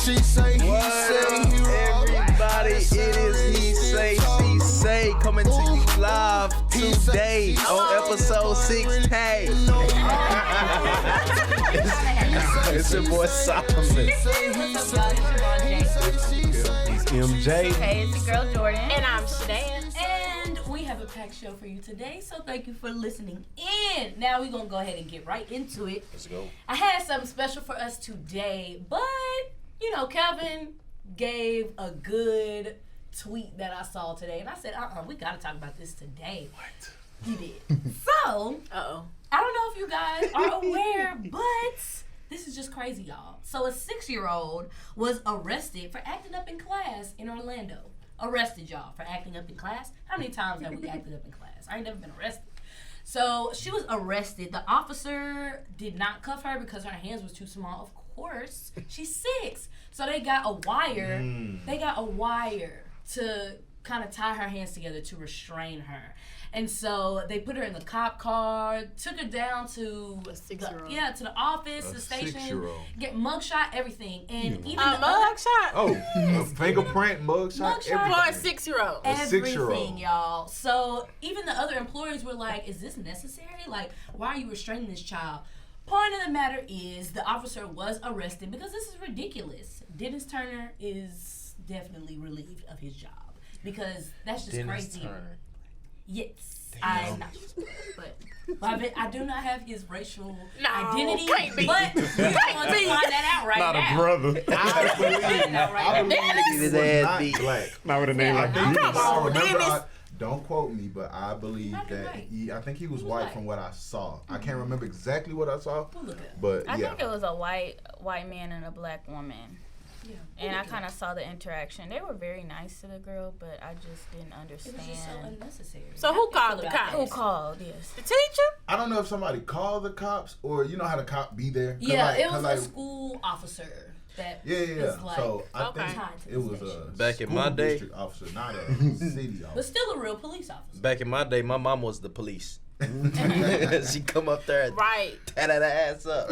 She say, he say, he everybody, it is He Say, She Say coming to you live today on episode 16. It's your boy Solomon. It's MJ. Hey, it's your girl Jordan. And I'm Shadan. And we have a packed show for you today, so thank you for listening in. Now we're going to go ahead and get right into it. Let's go. I had something special for us today, but, you know, Kevin gave a good tweet that I saw today, and I said, we got to talk about this today. What? He did. So, I don't know if you guys are aware, but this is just crazy, y'all. So a 6-year-old was arrested for acting up in class in Orlando. Arrested, y'all, for acting up in class. How many times have we acted up in class? I ain't never been arrested. So she was arrested. The officer did not cuff her because her hands was too small. Of course, she's 6. So they got a wire. They got a wire to kind of tie her hands together to restrain her. And so they put her in the cop car, took her down to a 6-year-old. To the office, the station, 6-year-old. Get mugshot, everything, and even A mugshot? Oh, a fingerprint, mugshot, For a everything. 6-year-old. everything, y'all. So even the other employees were like, "Is this necessary? Like, why are you restraining this child?" Point of the matter is, the officer was arrested because this is ridiculous. Dennis Turner is definitely relieved of his job because that's just Dennis crazy. Turner. Yes, I'm not, but I do not have his racial identity. Can't be. But you're going to find that out right Not now. a brother. I believe His he was ass not beat. black. Not with a name like I that. on, remember, Dennis. don't quote me, but I believe Might be that right. I think he was He was white white. from what I saw. I can't remember exactly what I saw, We'll look it up. but I yeah. think it was a white man and a black woman. Yeah, And we'll I look it kind of up. saw the interaction. They were very nice to the girl, but I just didn't It was just so understand. unnecessary. So How who do you feel called the about cops? that? Who called? Yes. The teacher? I don't know if somebody called the cops or you know how the cop be there. 'Cause Yeah, like- it 'cause was like- a school officer that Yeah. is like, So I Okay. think tied to it the was station. a Back in school my day- district officer, not a city but officer. still a real police officer. Back in my day, my mom was the police. She come up there and Right. tie that ass up.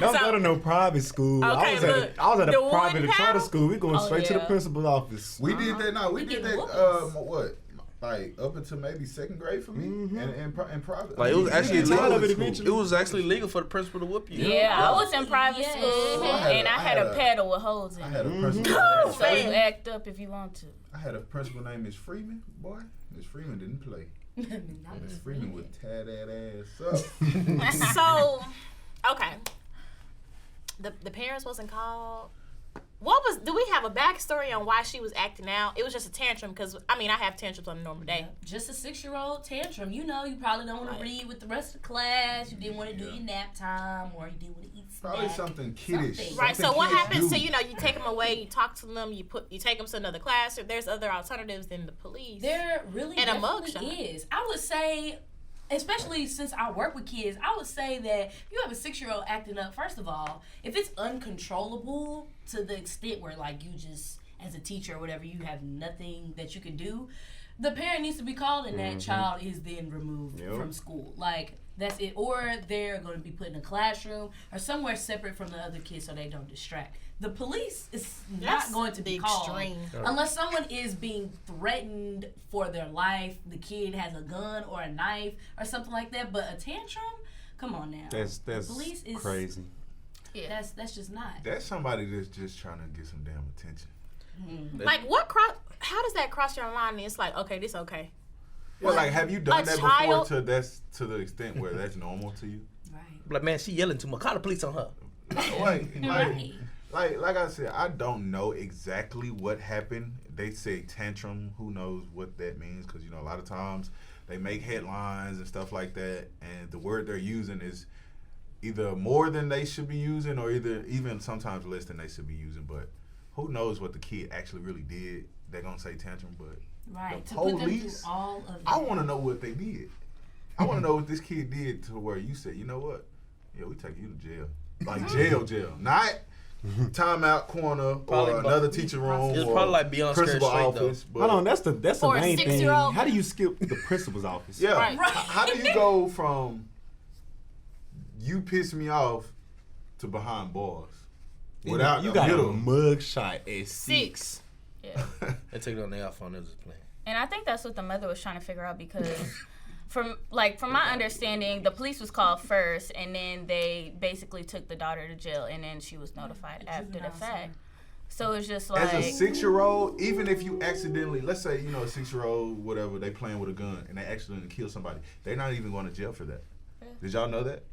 Don't go to no private school. Okay, look, I was at the a private one charter house? school. We going straight to the yeah. principal's office. We did that. No, we We did get that. whoopings. What? Like up until maybe 2nd grade for me, and private. Like, it was actually Tired of it legal. eventually. It was actually legal for the principal to whoop you. Yeah, I was in private Yes. school, So I and I had a pedal with holes in I it. had a principal. So you act up if you want to. I had a principal named Miss Freeman. Boy, Miss Freeman didn't play. Not Miss just Freeman really. would tear that ass up. So, okay. The parents wasn't called. Do we have a backstory on why she was acting out? It was just a tantrum because, I have tantrums on a normal day. Just a 6-year-old tantrum. You know, you probably don't want to read with the rest of the class. You didn't want to do your nap time, or you didn't want to eat snack. Probably something kiddish. Something. Right, Something so what kids happens? do. So, you take them away, you talk to them, you take them to another class, or there's other alternatives than the police. There really And a definitely mugshot. is. I would say, especially since I work with kids, I would say that if you have a 6-year-old acting up, first of all, if it's uncontrollable to the extent where, like, you just, as a teacher or whatever, you have nothing that you can do, the parent needs to be called and that child is then removed from school. Like, that's it. Or they're going to be put in a classroom or somewhere separate from the other kids so they don't distract. The police is That's not going to be the called extreme. unless someone is being threatened for their life. The kid has a gun or a knife or something like that. But a tantrum, come on now. That's Police is crazy. Yeah, that's just not. That's somebody that's just trying to get some damn attention. Like, how does that cross your line? And it's like, okay, this okay. Well, like, have you done A that child- before to the extent where that's normal to you? Right. Like, man, she yelling too much. Call the police on her. Like I said, I don't know exactly what happened. They say tantrum. Who knows what that means? Because, a lot of times they make headlines and stuff like that, and the word they're using is either more than they should be using or even sometimes less than they should be using. But who knows what the kid actually really did? They're going to say tantrum, but Right. the To put them through police, all of that. I want to know what they did. I want to know what this kid did to where you said, you know what? Yeah, we take you to jail. Like jail. Not timeout corner Probably or another teacher room It's or probably like beyond scared principal straight, though. office. But Hold on, that's the For a main thing. 6-year-old? How do you skip the principal's office? yeah, Right. how do you go from you piss me off to behind bars? without you the got middle. a mug shot at 6. Yeah. They took it on their phone. They was just playing. And I think that's what the mother was trying to figure out because from my understanding, the police was called first and then they basically took the daughter to jail and then she was notified after the fact. So it's just like... As a 6-year-old, even if you accidentally, let's say, you know, a 6-year-old, whatever, they playing with a gun and they accidentally kill somebody, they're not even going to jail for that. Yeah. Did y'all know that?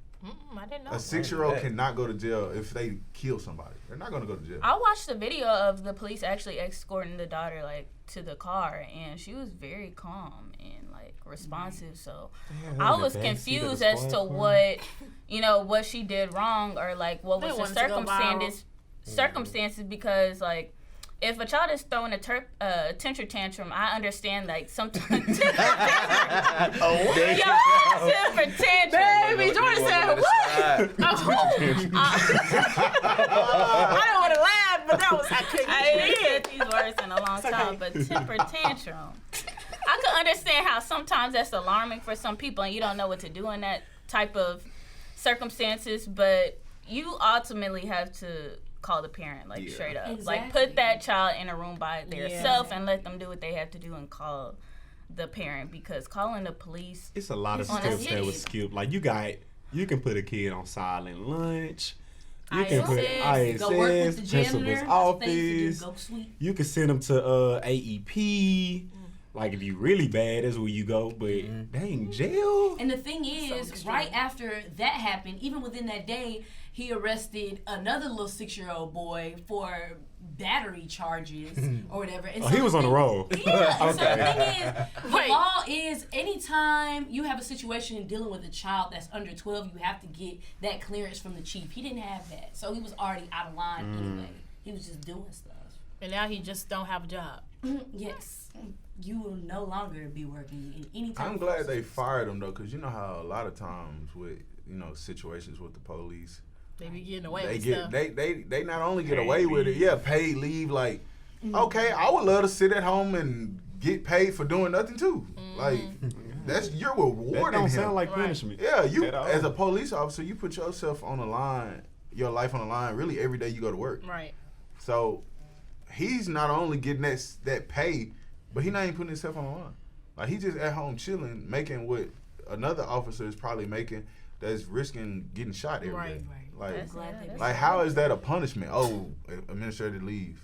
I didn't know. A 6-year-old cannot go to jail if they kill somebody. They're not going to go to jail. I watched the video of the police actually escorting the daughter like to the car, and she was very calm and like responsive. So I was confused as to what she did wrong or like what was the circumstances because like. If a child is throwing a temper tantrum, I understand like sometimes. Temper tantrum. Baby, Jordan said what? I don't want to laugh, but I ain't said these words in a long time. But temper tantrum. I can understand how sometimes that's alarming for some people, and you don't know what to do in that type of circumstances. But you ultimately have to call the parent, like straight up. Exactly. Like put that child in a room by themselves and let them do what they have to do and call the parent because calling the police. It's a lot of steps that was skipped. Like you can put a kid on silent lunch. You can put ISS, principal's office. You can send them to AEP. Like if you really bad, that's where you go. But dang, jail. And the thing is, right after that happened, even within that day, he arrested another little 6-year-old boy for battery charges or whatever. And so he was on the roll. Yeah. And so the thing is, the law is anytime you have a situation dealing with a child that's under 12, you have to get that clearance from the chief. He didn't have that. So he was already out of line anyway. He was just doing stuff. And now he just don't have a job. Yes. You will no longer be working in any type I'm glad they fired him though, because you know how a lot of times with situations with the police, they be getting away with stuff. They not only get away with it, paid leave. Like, okay, I would love to sit at home and get paid for doing nothing too. Like, that's your reward. That don't sound like punishment. Yeah, you as a police officer, you put yourself on the line, your life on the line, really every day you go to work. Right. So he's not only getting that pay, but he not even putting himself on the line. Like he just at home chilling, making what another officer is probably making. That's risking getting shot every day. Right. Like how is that a punishment? Oh, administrative leave.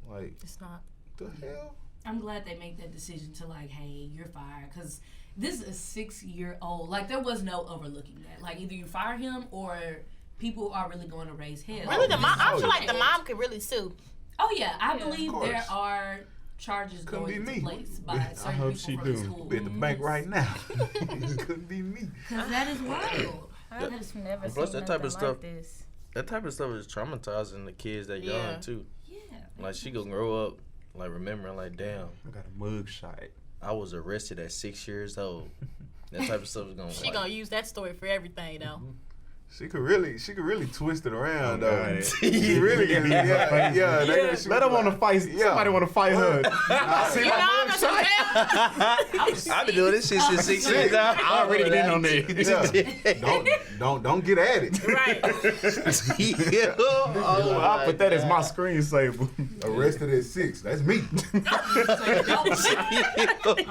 Like it's not. The hell? I'm glad they make that decision to like, hey, you're fired, because this is a 6-year-old. Like there was no overlooking that. Like either you fire him or people are really going to raise hell. Really, the mom. I feel like the mom could really sue. Oh yeah, I believe there are charges Couldn't going be into me. place by certain people from the school. Be at the bank right now. Couldn't be me. Because that is wild. I just never Plus, seen that type of nothing stuff. like this. That type of stuff is traumatizing the kids that young too. Yeah. Like she gonna grow up like remembering like, damn, I got a mug shot. I was arrested at 6 years old. That type of stuff is gonna. She gonna use that story for everything though. She could really twist it around though. She really can. Let her want to fight. Somebody want to fight her. I've been doing this shit since 6 years. I already been on there. Don't get at it. Right. I put that as my screensaver. Arrested at 6. That's me.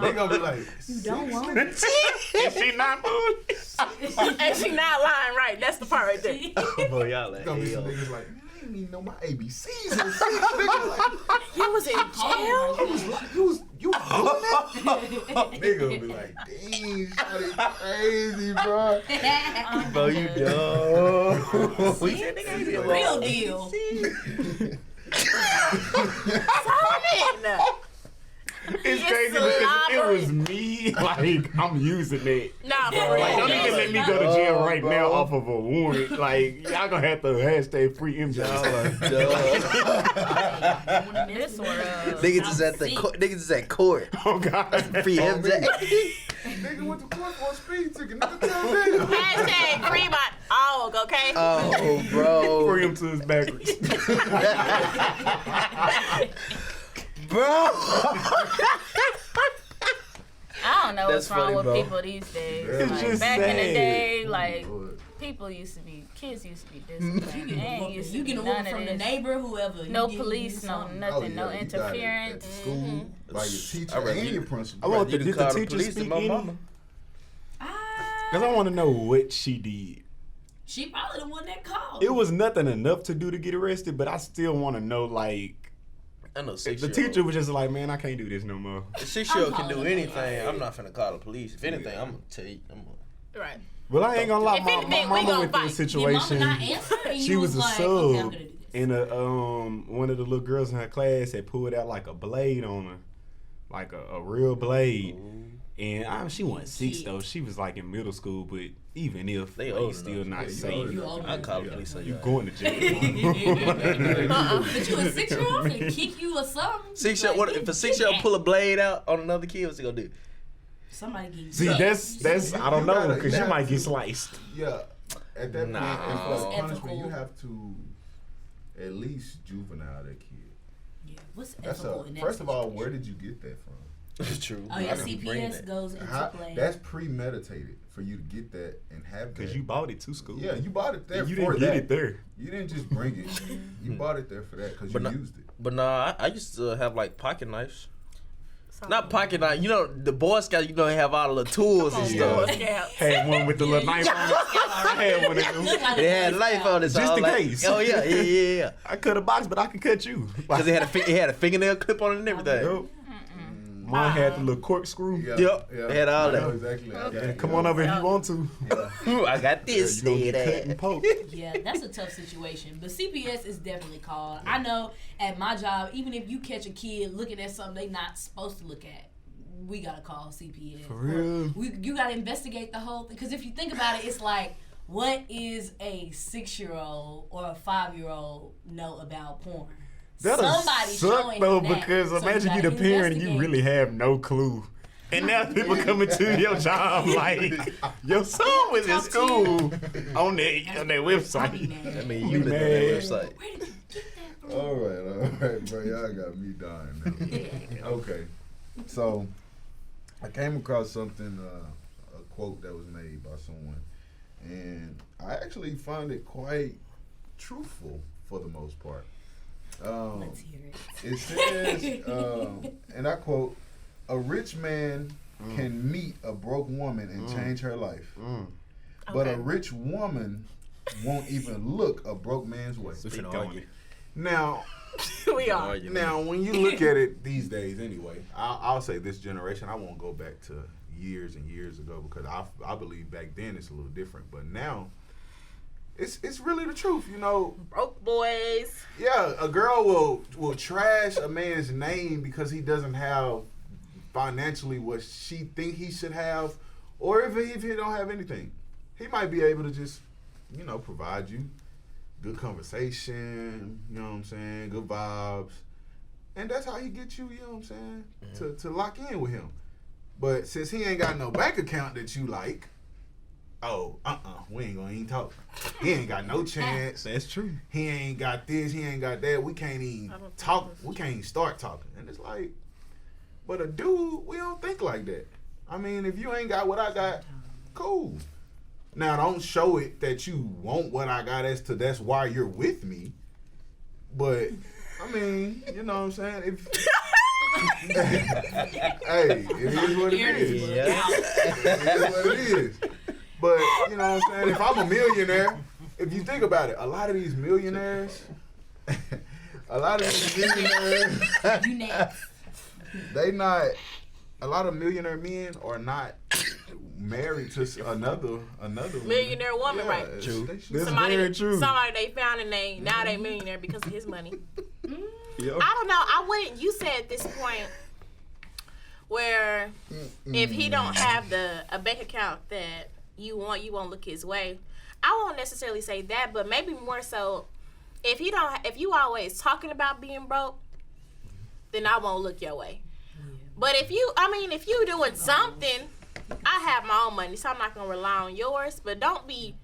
They gonna be like, you don't want it. Is she not moving? And she not lying, right? That's the part right there. Boy, y'all like, gonna be hey, some yo. niggas like, I didn't even know my ABCs. Like, You was in jail. you was doing that? Nigga will be like, dang, shawty crazy, bro. Bro, you dumb. Real deal. It's crazy because it was me. Like I'm using it. Nah, for Like, real. don't even let me go to jail right now off of a warrant. Like y'all gonna have to hashtag free MJ. This or Niggas is at the court. Niggas is at court. Oh God. Free MJ. Nigga went to court for a speed ticket. Nigga, calm down. Hashtag free my dog, okay? Oh, bro. Free him to his backwards. Bro. I don't know That's what's wrong funny, with bro. people these days. It's Like, just back in the sad. day, like kids used to be disciplined. You get a whooping from the neighbor, whoever. No police, no nothing, no interference. At school, by your teacher and your principal. I want you the can call the teacher police speak to my any? mama. Because I want to know what she did. She probably the one that called. It was nothing enough to do to get arrested, but I still want to know, like, I know the teacher was just like, man, I can't do this no more. A 6-year-old can do anything. I'm not finna call the police. If anything, I'm gonna tell you. Right. Well, I ain't gonna lie, If my anything, we mama gonna went through a fight. situation. Your mama not answering, She you was a like, okay, I'm sub, gonna do this. and one of the little girls in her class had pulled out like a blade on her, like a real blade. And she wasn't 6 though. She was like in middle school, but even if They like, old still enough. not Yeah, safe, you old I call the police on you you. going to jail. But you a 6-year-old and kick you or something. 6-year-old. Like, What if a you 6-year-old did pull a that. blade out on another kid? What's he gonna do? Somebody get you. See, that's I don't know because you might get sliced. Yeah. At that Nah. point, if What's punishment, ethical? you have to at least juvenile that kid. Yeah. What's That's ethical in that first of all, situation? where did you get that from? True. Oh yeah, I can bring CPS that. goes into play. That's premeditated for you to get that and have that. Because you bought it to school. Yeah, you bought it there And you for didn't that. get it there. You didn't just bring it. You bought it there for that because you But not- used it. But nah, I used to have like pocket knives. Not pocket knife. You know, the Boy Scouts, you know, they have all the little tools and stuff. Had one with the little knife on it. I had one of them. They had a knife on it. So Just I was in like, case. Oh, yeah. I cut a box, but I can cut you. Because it had a fingernail clip on it and everything. Yep. Mine had the little corkscrew. Yeah, Yep, they had all I know that. exactly. I got Yeah, it. come on over if you want to. I got this. You gonna See get cut and that. poked. Yeah, that's a tough situation. But CPS is definitely called. I know at my job, even if you catch a kid looking at something they not supposed to look at, we gotta call CPS. For real? You gotta investigate the whole thing. Because if you think about it, it's like, what is a 6-year-old or a 5-year-old know about porn? That'll Somebody's suck showing though, him that. because So imagine you gotta the parent and you investigate. really have no clue. And now people coming to your job like, your son was in Talk to school on their I'll be website. mad. I mean, Be you live on mad. that website. Where did you get that from? All right, bro. Y'all got me dying now. Okay, so I came across something, a quote that was made by someone, and I actually find it quite truthful for the most part. Let's hear it. It says, and I quote, "A rich man can meet a broke woman and change her life, but a Okay. rich woman won't even look a broke man's way." We finna Speak on argue. it. Now, We are. Argue. now, when you look at it these days, anyway, I'll say this generation. I won't go back to years and years ago because I believe back then it's a little different, but now it's really the truth. You know, Broke boys. yeah, a girl will trash a man's name because he doesn't have financially what she think he should have, or if he don't have anything, he might be able to just, provide you good conversation, you know what I'm saying, good vibes, and that's how he gets you, you know what I'm saying, to lock in with him. But since he ain't got no bank account that you like, we ain't gonna even talk. He ain't got no chance. That's true. He ain't got this, he ain't got that. We can't even talk. We can't even start talking. And it's like, but a dude, we don't think like that. I mean, if you ain't got what I got, cool. Now, don't show it that you want what I got that's why you're with me. But, I mean, you know what I'm saying? Hey, it is what it is. Yeah. It is what it is. But, you know what I'm saying? If I'm a millionaire, if you think about it, a lot of these millionaires, You next. a lot of millionaire men are not married to another Millionaire woman, right. True. That's very true. Somebody they found and now they millionaire because of his money. Yep. I don't know. I wouldn't. You said at this point where if he don't have a bank account that you won't look his way. I won't necessarily say that, but maybe more so if you always talking about being broke, then I won't look your way. But if you doing something, I have my own money, so I'm not gonna rely on yours. But don't be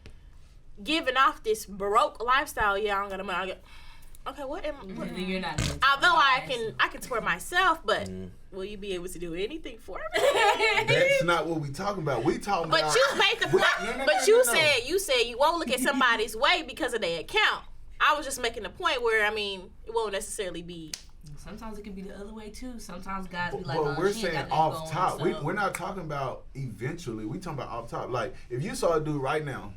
giving off this broke lifestyle. Yeah, I'm gonna money. Okay, what am You're not. Although I can support myself, but will you be able to do anything for me? That's not what we talking about. We talking But about. you made the point. But you said you won't look at somebody's way because of their account. I was just making a point where it won't necessarily be. Sometimes it could be the other way too. Sometimes guys be like, but we're she ain't saying got off that top. going, so. We're not talking about eventually. We talking about off top. Like if you saw a dude right now,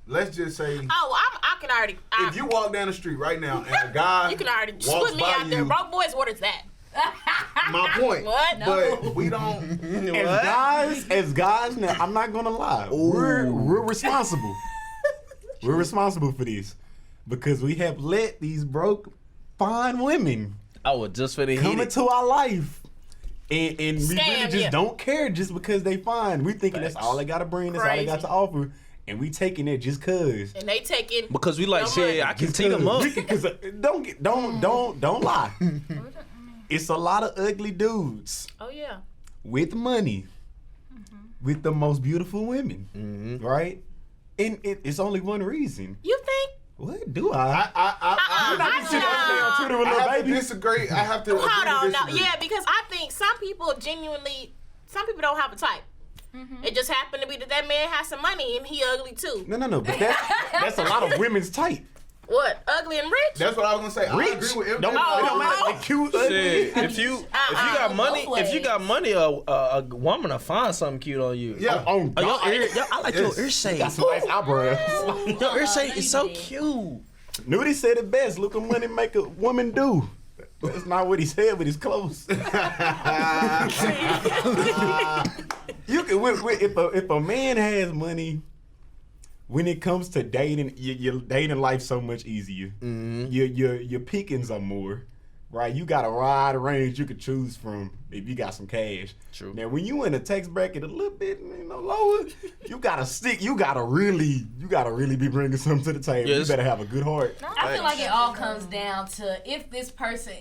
let's just say. Oh, I can already. If you walk down the street right now and a guy you can already walks put me by out there. Broke boys, what is that? My point. What? But we don't. As guys, now I'm not gonna lie. We're responsible. We're responsible for this because we have let these broke, fine women just for the come into our life. And we really just don't care just because they fine. We thinking that's all they gotta bring, that's all they got to offer. And we taking it just cause. And they taking because we like shit. I can tee them up. Cause don't lie. It's a lot of ugly dudes. Oh yeah. With money, with the most beautiful women, right? And it's only one reason. You think? What do I? I have to disagree. I have to. Hold on, no, disagree. yeah, because I think some people don't have a type. It just happened to be that man has some money and he ugly too. No. But that's a lot of women's type. What? Ugly and rich? That's what I was gonna say. Rich. I agree with him. Don't matter. The cute, ugly. Shit, if you got money, a woman will find something cute on you. Yeah. I like your HeSaySay. Got some nice eyebrows. Your HeSaySay is so cute. Nudie said it best. Look what money make a woman do. That's not what he said, but it's close. You can if a man has money. When it comes to dating, your dating life so much easier. Your pickings are more, right? You got a wide range you could choose from if you got some cash. True. Now, when you in a tax bracket a little bit lower, you gotta really be bringing something to the table. Yes. You better have a good heart. I feel like it all comes down to if this person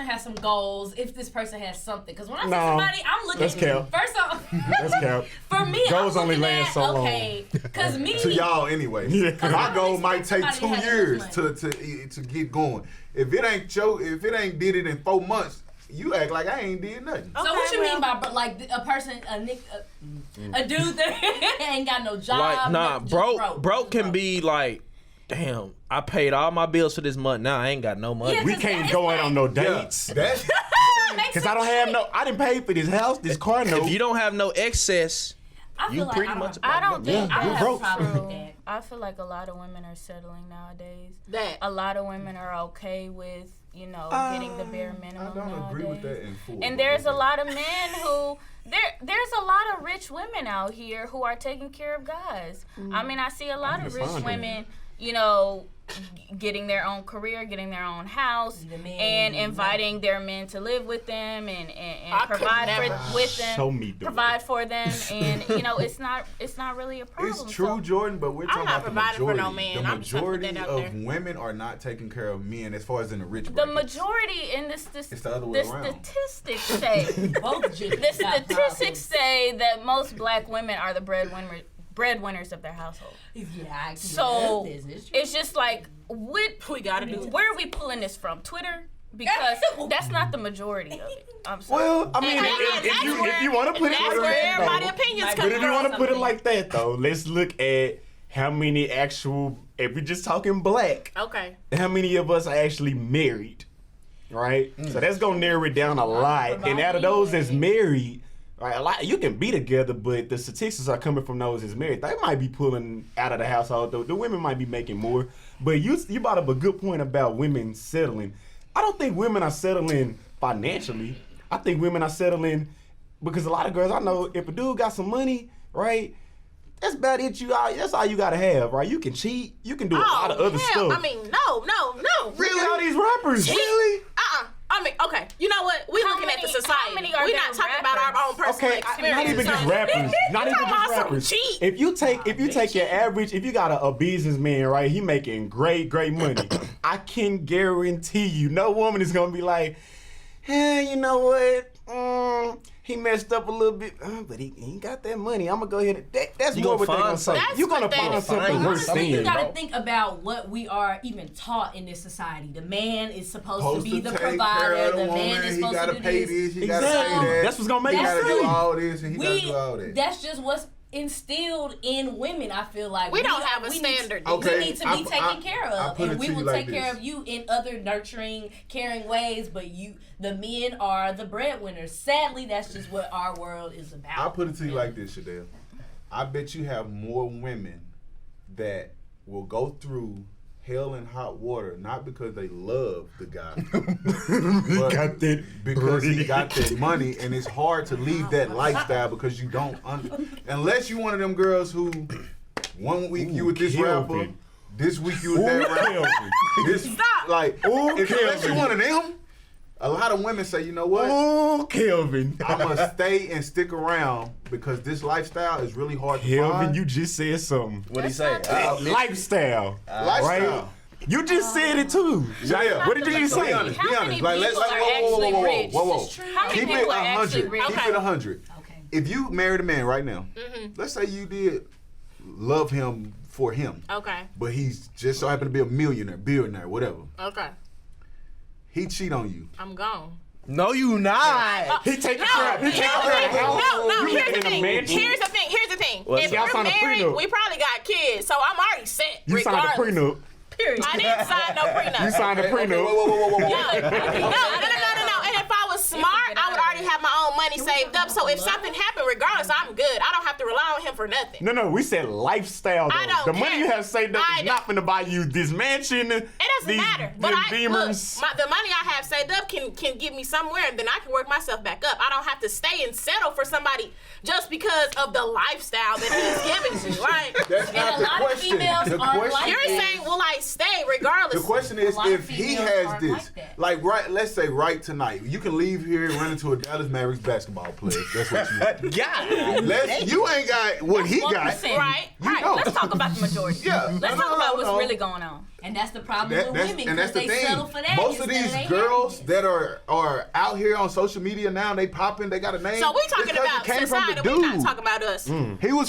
has some goals, if this person has something. Because when I see somebody, I'm looking. That's cap. First off, That's cap. for me, Goals I'm only looking last at, so long. okay, because me. To y'all anyway. Yeah. My goal might take Somebody 2 had years enough to get going. If it ain't did it in 4 months, you act like I ain't did nothing. So what you mean by like a person, a dude that ain't got no job? Like broke can be like, damn, I paid all my bills for this month. Now I ain't got no money. Yeah, We can't go out on no dates. That's Cause I didn't pay for this house, this car note. If you don't have no excess, I feel you like pretty much. I don't think Yeah, I you're have broke. a problem with True. that. I feel like a lot of women are settling nowadays. That. A lot of women are okay with, getting the bare minimum I don't nowadays. agree with that in full. And there's a lot of men who there's a lot of rich women out here who are taking care of guys. I mean, I see a lot of rich women, getting their own career, getting their own house, and inviting their men to live with them and provide provide for them, and it's not really a problem. It's true, Jordan, but we're talking not about the providing for majority. no man. The I'm just gonna put majority that out there. of women are not taking care of men as far as in the rich The brackets. majority in It's the other way around. statistics say say that most black women are the breadwinners of their household. Yeah, So it's just like, what we gotta do? Where are we pulling this from? Twitter? Because that's not the majority of it. I'm sorry. Well, I mean, if you want to put it That's like where that, everybody's though. opinions come But if you want to from. put it like that, though, let's look at how many actual. If we're just talking black, Okay. how many of us are actually married, right? So that's gonna narrow it down a lot. And out of those that's married, right, a lot you can be together, but the statistics are coming from those that's married. They might be pulling out of the household, though. The women might be making more. But you brought up a good point about women settling. I don't think women are settling financially. I think women are settling because a lot of girls I know, if a dude got some money, right, that's about it. That's all you gotta have, right? You can cheat. You can do a lot of other stuff. I mean, no. Really? All these rappers, really? I mean, okay. You know what? We're looking at the society. We're not talking about our own personal Okay, experience. not even just rappers. Not even just rappers. Cheat. If you take your average, if you got a businessman, right, he making great money. I can guarantee you, no woman is gonna be like, hey, you know what? he messed up a little bit, but he ain't got that money. I'm gonna go ahead and that's You more gonna what they gonna find say. something. You gonna That's what find they- something But worse Honestly, you than. gotta think about what we are even taught in this society. The man is supposed to be the take care provider. of The woman. man is He supposed gotta to do pay this. this. He gotta Exactly. pay that. That's what's gonna make He it gotta free. do all this and he gotta do all that. That's just what's instilled in women. I feel like We don't have a we standard. Need, Okay, we need to be taken care I of, put it and we to you will like take care this. of you in other nurturing, caring ways. But the men are the breadwinners. Sadly, that's just what our world is about. I'll put it to you like this, Shadell. I bet you have more women that will go through hell and hot water, not because they love the guy, but got that because he bread. got that money, and it's hard to leave that lifestyle because you don't unless you one of them girls who 1 week you with this Kelvin. rapper, this week you with that rapper. This, Stop. like, unless you Kelvin. one of them, a lot of women say, you know what? Oh, Kelvin. I'm gonna stay and stick around because this lifestyle is really hard to Kelvin, find. you just said something. What he say? Lifestyle. Lifestyle. Right? You just said it too. Yeah. What did you just Be say? honest. How Be many honest. Like, let's people are actually rich? whoa. This is true. How many Keep it people are actually 100. rich? Keep Okay. it 100. Okay. If you married a man right now, let's say you did love him for him, Okay. but he's just so happened to be a millionaire, billionaire, whatever. Okay. He cheat on you. I'm gone. No, you not. He take No, care of no, He take care of the house. no. You Here's living the in a thing. mansion. Here's the thing. Well, If y'all we're signed a married, prenup. we probably got kids, so I'm already set. You signed a regardless. prenup. Period. I didn't sign no prenup. You signed a prenup. Whoa. No. And if I was smart, I would already have my own money saved up. So if something happened, regardless, I'm good. I don't have to rely on him for nothing. No, we said lifestyle though. I don't The money care. you have saved up I is not finna buy you this mansion. It doesn't matter. But Beamers. the money I have saved up can get me somewhere, and then I can work myself back up. I don't have to stay and settle for somebody just because of the lifestyle that he's giving me, right? That's And not a the lot of question. females The are question. like You're that. saying, will I stay regardless? The question is, A lot of if he females has aren't this, like that. like right, let's say right tonight, you can leave here and run into a Dallas Mavericks basketball player. That's what you. God. You ain't got what he got. 1%. Right? You know. Let's talk about the majority. Yeah. Let's talk about what's really going on. And that's the problem with women And because that's the they thing. settle for that. Most of instead these their girls happiness. that are out here on social media now, they popping, they got a name. So we It's talking 'cause about it came from society. the We're not dude. talking about us.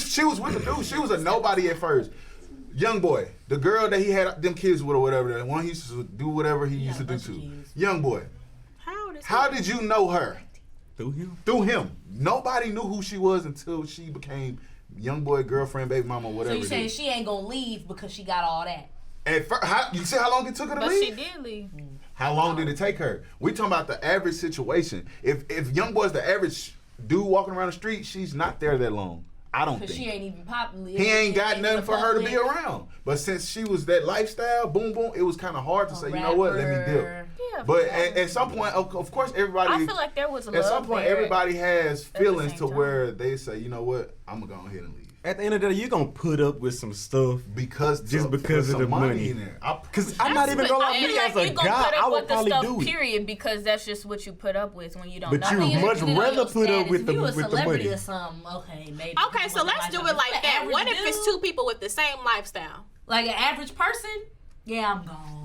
She was with the dude. She was a nobody at first. Young boy, the girl that he had them kids with or whatever, the one he used to do whatever he used to do bunch of to. kids. Young boy, How old is how he? did you know her? Through him. Through him. Nobody knew who she was until she became young boy, girlfriend, baby mama, So whatever. you it saying is. she ain't gonna leave because she got all that? At first, you see how long it took her to But leave? she did leave. How long did it take her? We talking about the average situation. If young boy's the average dude walking around the street, she's not there that long. I don't Because think. she ain't even popular. He ain't got nothing for her to be public. around. But since she was that lifestyle, boom, boom, it was kind of hard to say, you know what, let me dip. rapper. Yeah. But at some point, of course, everybody. I feel like there was love at some point, there. everybody has feelings same to time. where they say, you know what, I'm gonna go ahead and leave At the end of the day, you're gonna put up with some stuff. because Just because of some the money. in there. Cause I'm not even gonna lie, I me feel as like a you're gonna guy, put I up would with the probably stuff, do it. period, because that's just what you put up with when you don't But know. you I mean, much if you rather know put your up with status, the if you a with the celebrity money. or something, okay, maybe. Okay, you so want let's the do lifestyle. it like But that. average What if it's dude, two people with the same lifestyle? like an average person? Yeah, I'm gone.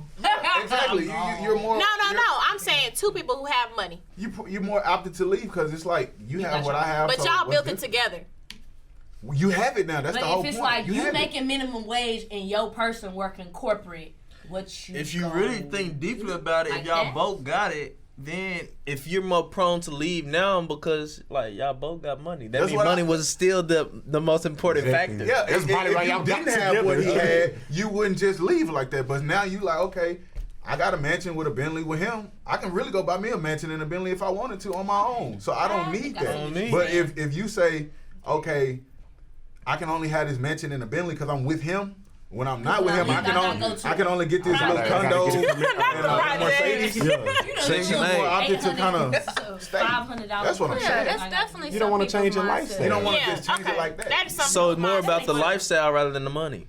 Exactly. You're more. No. you're- I'm saying two people who have money, You're more opted to leave because it's like you have what I have. but so y'all what's built it different? together. You have it now. That's But the whole if it's point. like you have it. making minimum wage and your person working corporate, what you If you gonna really think deeply about it, like if y'all that? both got it, then if you're more prone to leave now because like y'all both got money, that That's means what money I- was still the most important Exactly. factor. Yeah, That's if probably why you y'all got didn't have what he together. had, you wouldn't just leave like that. But now you like, okay, I got a mansion with a Bentley with him. I can really go buy me a mansion and a Bentley if I wanted to on my own. So I don't need I see that. what you're But saying. if you say, okay, I can only have this mansion and a Bentley because I'm with him. When I'm not with him, I can only get this little I gotta condo get and it. a Mercedes. Yeah. You know, Change you your know, name. More opted to kind of $500. That's what I'm Yeah, saying. that's definitely You don't wanna some change your people's lifestyle. mindset. You don't want to Yeah, just change okay. it like that. That is something. So it's more people's about the mindset. lifestyle rather than the money.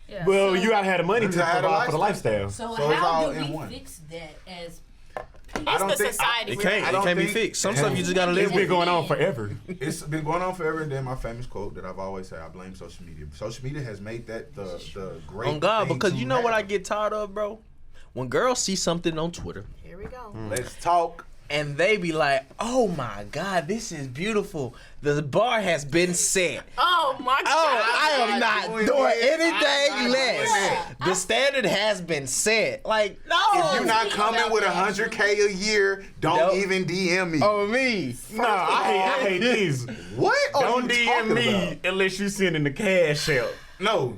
Yeah. Well, you gotta have the money to To have the provide for the lifestyle. lifestyle. So, So it's how all do in we one. fix that as I don't It's the think- society. It we're can't. in. I It don't can't be think- fixed. Some stuff you just gotta It's live been with. going on forever. It's been going on forever, and then my famous quote that I've always said, I blame social media. Social media has made that the great On God, thing because to you know what I have. get tired of, bro? When girls see something on Twitter, Here we go. Let's talk. and they be like, "Oh my God, this is beautiful. The bar has been set." Oh my God! I am not doing anything less. Yeah. The standard has been set. Like, no. If you're not coming with $100K a year, don't even DM me. Oh, me. Nah, I hate this. What? Don't DM me unless you sending the cash out. No.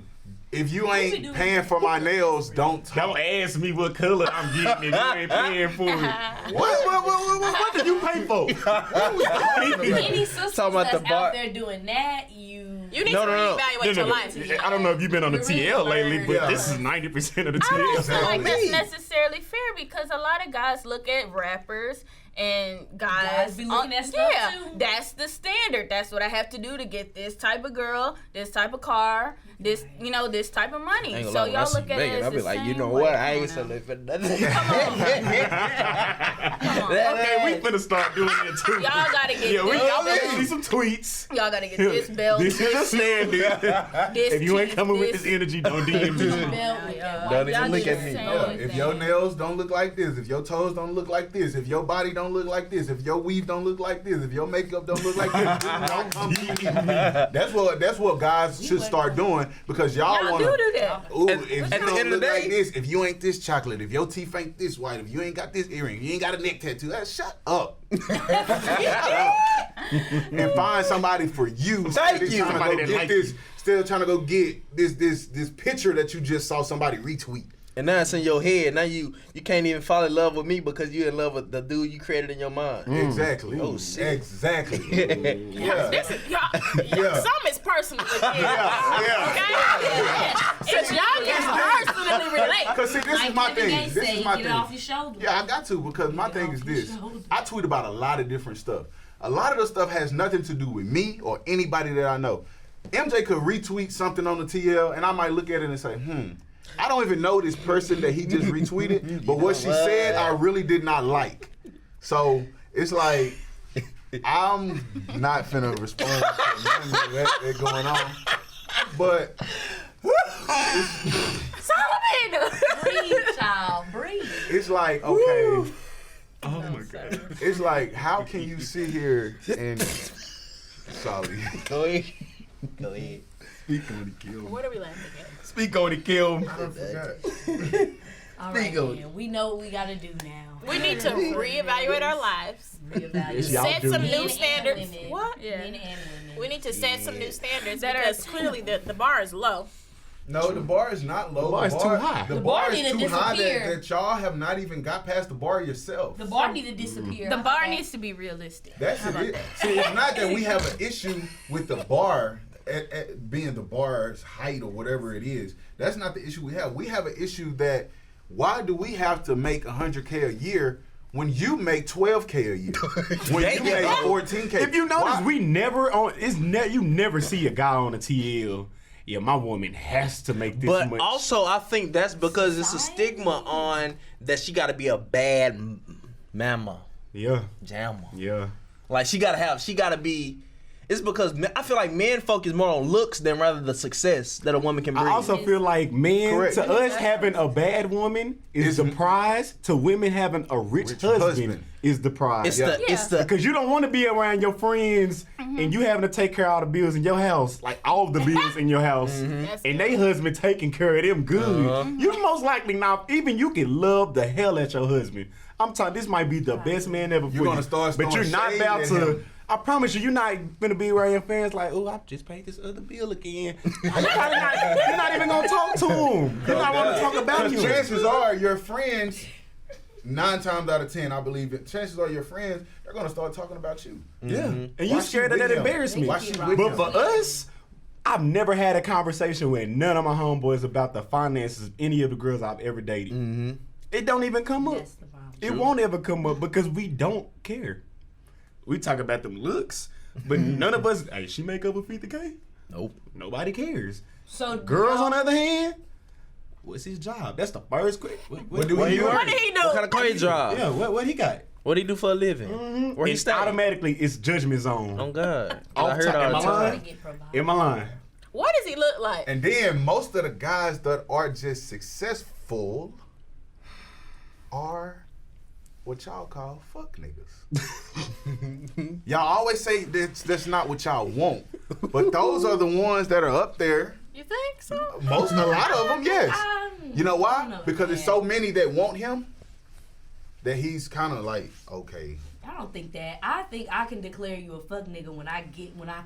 If you ain't paying for my nails, don't talk. Don't ask me what color I'm getting if you ain't paying for it. What did you pay for? Any sisters Talking about that's the bar- out there doing that, you You need to reevaluate your life. I don't know if you've been on the TL lately, but Yeah. this is 90% of the I don't feel TL. like that's necessarily fair because a lot of guys look at rappers and guys be looking at stuff too. That's the standard. That's what I have to do to get this type of girl, this type of car, this this type of money. So y'all look at it as I'll be the like, you same know way. what? I ain't Come on selling for nothing. Okay, we finna start doing it too. Y'all gotta get y'all this. gotta see some tweets. Y'all gotta get this belt. This is a standard. This If you ain't teeth, coming with this energy, don't DM me. Don't even look at me. Yeah, if your nails don't look like this, if your toes don't look like this, if your body don't look like this, if your weave don't look like this, if your makeup don't look like this, don't come to me. That's what guys should start doing because y'all Y'all want do that. Ooh, if you at the don't end of look the day- like this, if you ain't this chocolate, if your teeth ain't this white, if you ain't got this earring, you ain't got a neck tattoo, shut up. And find somebody for you. Thank Still you. trying to Somebody go that get like this. you. Still trying to go get this picture that you just saw somebody retweet. And now it's in your head. Now you can't even fall in love with me because you're in love with the dude you created in your mind. Exactly. Oh, shit. Exactly. Yeah. This is, some is personal with this. If y'all can personally relate. Because see, this is my thing. This is my get thing. it off your shoulder. Yeah, I got to because my thing is this. I tweet about a lot of different stuff. A lot of the stuff has nothing to do with me or anybody that I know. MJ could retweet something on the TL and I might look at it and say, I don't even know this person that he just retweeted, but what she said I really did not like. So it's like I'm not finna respond to nothing that's going on. But Solomon! Breathe, child. Breathe. it's like, okay, Oh my God. it's like, how can you sit here and Solly? Go ahead. Go ahead. Speak on the kill. What are we laughing at? Speak on the kill. I forgot. All right, man. We know what we gotta do now. We need to reevaluate our lives. Yes, y'all Set do. some Men new and standards. women. What? Yeah. Men and women. We need to set some new standards That are- because clearly the bar is low. No, the bar is not low. The bar is too high. The The bar bar is need to too high disappear. that y'all have not even got past the bar yourself. The bar need to disappear. The bar needs to be realistic. That's it. See, it's not that we have an issue with the bar at being the bar's height or whatever it is. That's not the issue we have. We have an issue that why do we have to make $100K a year when you make $12K a year? When you make $14K. If you notice, Why? we never on. You never see a guy on a TL. Yeah, my woman has to make this But much. also, I think that's because it's a stigma on that she got to be a bad mama, yeah, jamma. yeah. Like she got to be. It's because I feel like men focus more on looks than rather the success that a woman can bring. I also feel like men, Correct. to us having a bad woman is the prize. To women having a rich husband is the prize. it's the Because you don't want to be around your friends and you having to take care of all the bills in your house, like all the bills in your house, and they husband taking care of them good. You most likely now, even you can love the hell at your husband. I'm talking, this might be the best man ever for You're you. gonna start but you're throwing not shade about at to. him. I promise you're not gonna be around your fans like, oh, I just paid this other bill again. You're not even gonna talk to him. You're not gonna talk about Because you. chances are your friends, 9 times out of 10, I believe it. Chances are your friends, they're gonna start talking about you. Yeah, and Why you she scared of with that him? embarrassment. Why she with But him? for us, I've never had a conversation with none of my homeboys about the finances of any of the girls I've ever dated. It don't even come up. That's the problem. It won't ever come up because we don't care. We talk about them looks, but none of us. Hey, she make up with $50K? nope. Nobody cares. So Girls, on the other hand, what's his job? That's the first quick. What do he What did he do? What kind of car he drive? Yeah, what he got? What do he do for a living? Where he It's stay? automatically it's judgment zone. Oh God. Off I heard top. all Am the I time. lying? get provided. Am I lying? What does he look like? And then most of the guys that are just successful are what y'all call fuck niggas. Y'all always say that's not what y'all want, but those are the ones that are up there. You think so? A lot of them, yes. You know why? Because there's so many that want him that he's kind of like, okay. I don't think that. I think I can declare you a fuck nigga when I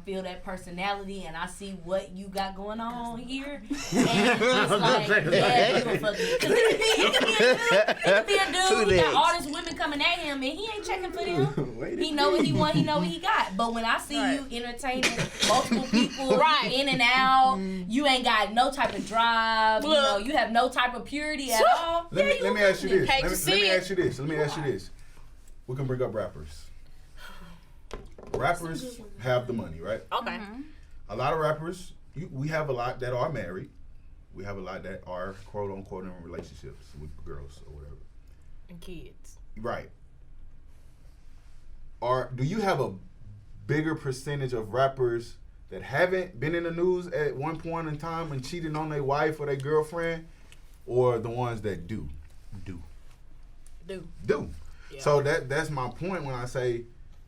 feel that personality and I see what you got going on here. And it's like, yeah, you a fuck nigga. Because it could be a dude who got all these women coming at him and he ain't checking for them. He know what he want, he know what he got. But when I see you entertaining multiple people in and out, you ain't got no type of drive, you know, you have no type of purity at all. Let me ask you this. Let me ask you this. We can bring up rappers. Rappers have the money, right? Okay. Mm-hmm. A lot of rappers, we have a lot that are married. We have a lot that are quote unquote in relationships with girls or whatever. And kids. Right. Do you have a bigger percentage of rappers that haven't been in the news at one point in time and cheated on their wife or their girlfriend, or the ones that do? Yeah. So that's my point when I say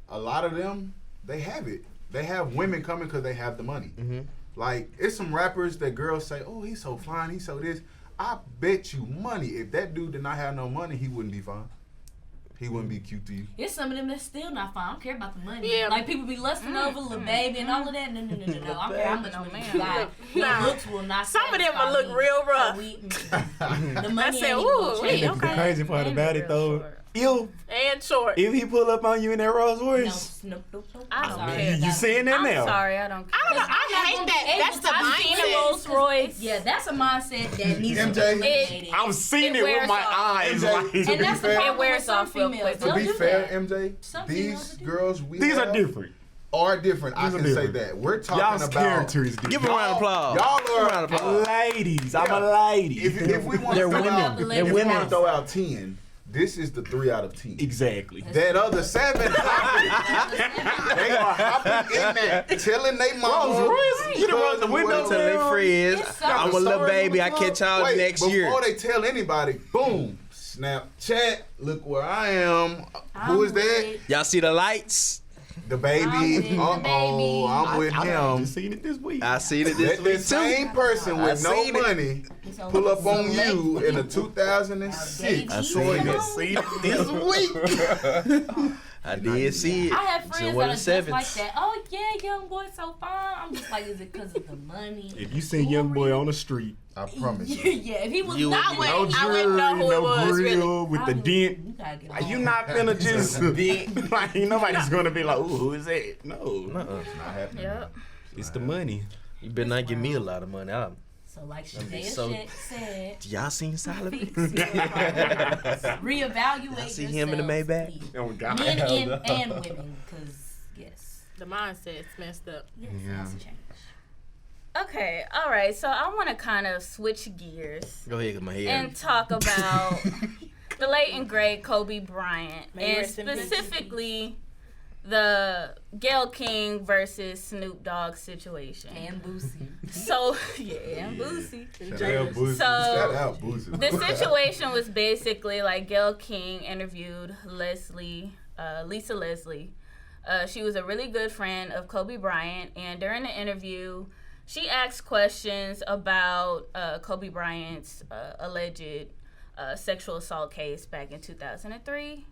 a lot of them, they have it. They have women coming because they have the money. Mm-hmm. Like, it's some rappers that girls say, oh, he's so fine, he's so this. I bet you money, if that dude did not have no money, he wouldn't be fine. He wouldn't be cute to you. It's some of them that's still not fine. I don't care about the money. Yeah. Like, people be lusting over Lil Baby and all of that. No. I don't care how much money you got. Your looks will not some of them will look real rough. The money I said, ooh, wait, okay. The crazy part about it, though, if he pull up on you in that Rolls Royce, I don't care. You saying that now? I'm sorry, I don't care. I hate that. That's the mindset. Rolls Royce. Yeah, that's a mindset that needs to be eliminated. I've seen it with my eyes. MJ, and that's the problem with some females. To be fair, MJ, these girls these are different. I can say that. We're talking Y'all's about characters. Give a round of applause. Y'all are ladies. I'm a lady. If we want to throw out 10, this is the 3 out of 10. Exactly. That other 7, they are hopping in there, telling they mama. You done rolled the window tell their friends, I'm a little baby, I catch y'all next year. Before they tell anybody, boom, Snapchat, look where I am. Who is that? Y'all see the lights? The baby. I'm with him. I seen it this week. I seen it this week too. Same person with no money pull up on you in a 2006. I seen it this week. I did see it. I have friends that are just like that. Oh yeah, young boy so fine. I'm just like, is it because of the money? If you see young boy on the street, I promise you. Yeah, if he was no jewelry, no grill with the dent. You not finna just like nobody's gonna be like, ooh, who is that? No, it's not happening. Yep. It's the money. You better not give me a lot of money. So like HeSaySheSay said, y'all seen Solid? Reevaluate. I see him in the Maybach. Oh God. Men and women, because yes, the mindset's messed up. Yes, it has to change. Okay, all right. So I want to kind of switch gears. Go ahead, get my hair. And talk about the late and great Kobe Bryant, and specifically the Gayle King versus Snoop Dogg situation. And Boosie. So, and Boosie. Shout out Boosie. The situation was basically like Gayle King interviewed Lisa Leslie. She was a really good friend of Kobe Bryant, and during the interview, she asked questions about Kobe Bryant's alleged sexual assault case back in 2003.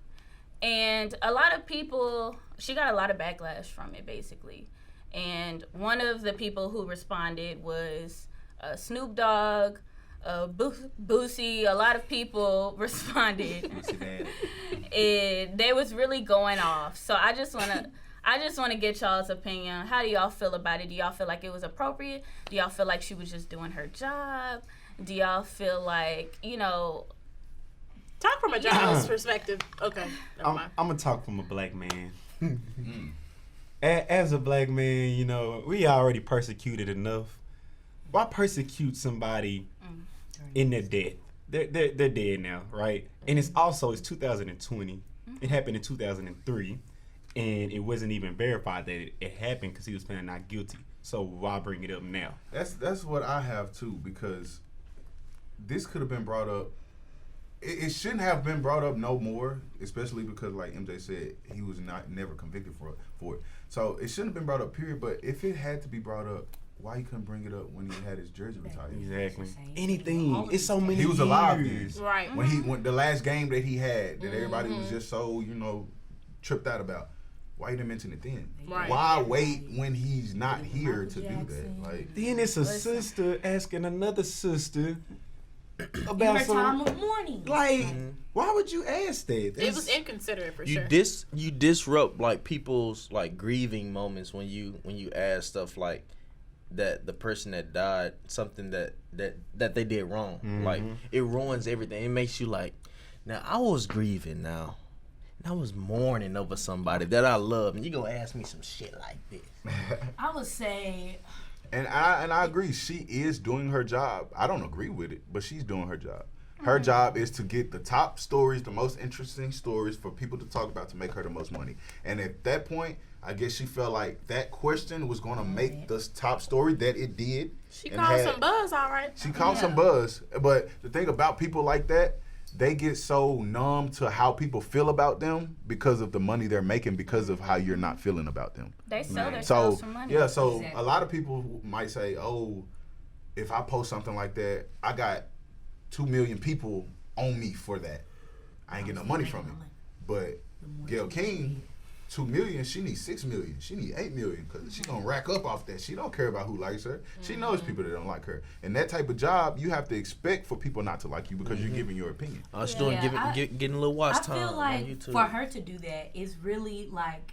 And a lot of people, she got a lot of backlash from it, basically. And one of the people who responded was Snoop Dogg, Boosie. A lot of people responded. And they was really going off. So I just want to get y'all's opinion. How do y'all feel about it? Do y'all feel like it was appropriate? Do y'all feel like she was just doing her job? Do y'all feel like, talk from a journalist's perspective. Okay, I'm gonna talk from a black man. As a black man, we already persecuted enough. Why persecute somebody in their death? They're dead now, right? And it's 2020. It happened in 2003, and it wasn't even verified that it happened because he was found not guilty. So why bring it up now? That's what I have too, because this could have been brought up it shouldn't have been brought up no more, especially because, like MJ said, he was never convicted for it. So it shouldn't have been brought up, period. But if it had to be brought up, why he couldn't bring it up when he had his jersey retired? Exactly. Anything. It's so many. He was alive then. Right. When the last game that he had, that everybody was just so tripped out about. Why you didn't mention it then? Right. Why wait when he's not here to do that? Like, then it's a sister asking another sister about her time of mourning. Like, why would you ask that? It was inconsiderate for sure. You disrupt like people's like grieving moments when you ask stuff like that. The person that died, something that they did wrong. Like, it ruins everything. It makes you like, now I was grieving now. I was mourning over somebody that I love, and you gonna ask me some shit like this. I would say, and I agree. She is doing her job. I don't agree with it, but she's doing her job. Her job is to get the top stories, the most interesting stories for people to talk about to make her the most money. And at that point, I guess she felt like that question was going to make the top story, that it did. She called some buzz, all right. She called some buzz. But the thing about people like that, they get so numb to how people feel about them because of the money they're making, because of how you're not feeling about them. They sell themselves for money. Yeah, so a lot of people might say, oh, if I post something like that, I got 2 million people on me for that. I ain't getting no money from it. But Gayle King, 2 million, she needs 6 million. She needs 8 million because she gonna rack up off that. She don't care about who likes her. She knows people that don't like her. And that type of job, you have to expect for people not to like you because you're giving your opinion. Getting a little watch time. I feel like on YouTube. for her to do that is really like,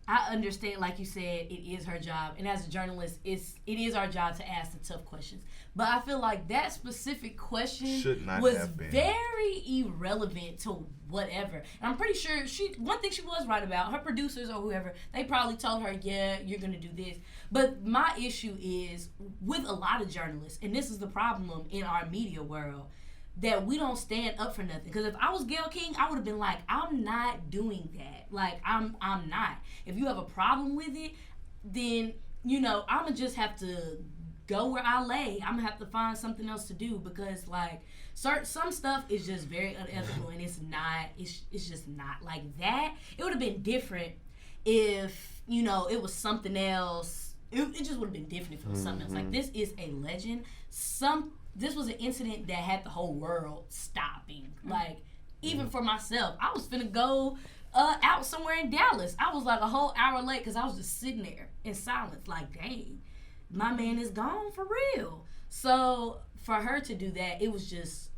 I understand, like you said, it is her job, and as a journalist, it is our job to ask the tough questions. But I feel like that specific question was very irrelevant to whatever. And I'm pretty sure one thing she was right about, her producers or whoever, they probably told her, yeah, you're gonna do this. But my issue is with a lot of journalists, and this is the problem in our media world, that we don't stand up for nothing. Because if I was Gayle King, I would have been like, I'm not doing that. Like, I'm not. If you have a problem with it, then, I'm going to just have to go where I lay. I'm going to have to find something else to do because, like, some stuff is just very unethical and it's just not. Like that, it would have been different if, it was something else. It just would have been different if it was something else. Like, this is a legend. This was an incident that had the whole world stopping. Like, even for myself, I was finna go out somewhere in Dallas. I was like a whole hour late because I was just sitting there in silence. Like, dang, my man is gone for real. So for her to do that, it was just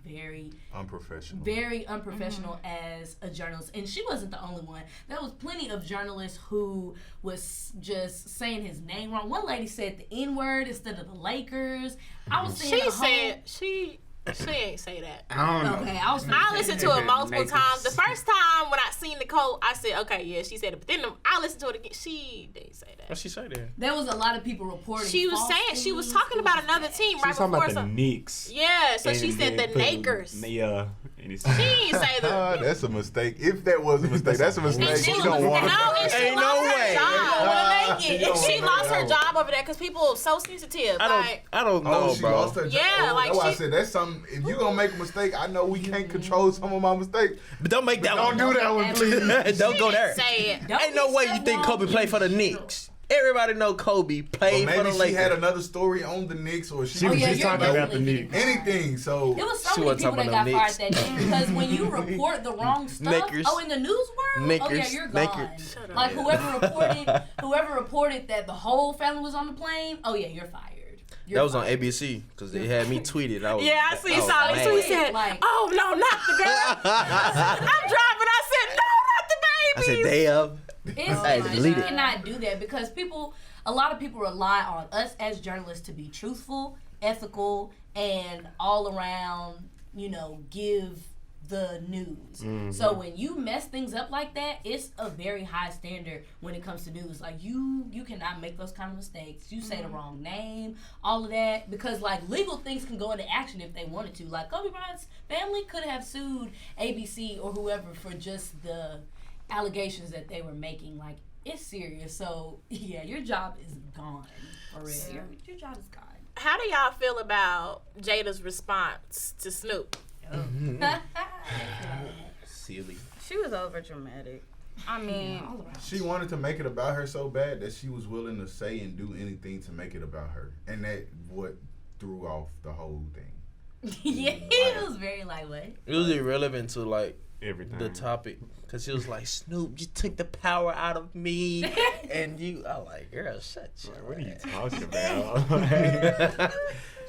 very unprofessional. Very unprofessional as a journalist. And she wasn't the only one. There was plenty of journalists who was just saying his name wrong. One lady said the N-word instead of the Lakers. I was saying she ain't say that. I don't know. Okay, I listened to it multiple times. The first time when I seen the quote, I said, okay, yeah, she said it. But then I listened to it again. She didn't say that. What she say there? There was a lot of people reporting. She was saying, she was talking about another team right before. She was talking about the Knicks. Yeah, so she said the Lakers. Yeah. She didn't say that. That's a mistake. If that was a mistake, that's a mistake. And she don't want Ain't no way. She lost her job over that because people are so sensitive. I don't know, she bro. lost her job. Yeah, like that's why I said that's something. If you gonna make a mistake, I know we can't control some of my mistakes. But don't make that Don't one. do that one, please. Don't go there. Say it. Ain't no way you think Kobe played for the Knicks. Everybody know Kobe played for the Lakers. Maybe she had another story on the Knicks, or She was just talking about the Knicks. Anything. So it was so many people that got fired that day because when you report the wrong stuff, in the news world, you're gone. Like whoever reported that the whole family was on the plane, you're fired. That was on ABC because they had me tweeted. I see Solid tweet said, "Oh no, not the girl." I'm driving. I said, "No, not the baby." I said, "Damn." You cannot do that because a lot of people rely on us as journalists to be truthful, ethical, and all around, give the news. Mm-hmm. So when you mess things up like that, it's a very high standard when it comes to news. Like you cannot make those kind of mistakes. You say the wrong name, all of that, because like legal things can go into action if they wanted to. Like Kobe Bryant's family could have sued ABC or whoever for just the allegations that they were making. Like, it's serious. So yeah, your job is gone for real. Your job is gone. How do y'all feel about Jada's response to Snoop? Silly. She was over dramatic. I mean, she wanted to make it about her so bad that she was willing to say and do anything to make it about her, and that what threw off the whole thing. Yeah, it was very like what? It was irrelevant to like everything. The topic, because she was like, Snoop, you took the power out of me, and you. I like, girl, shut your. What are you talking about?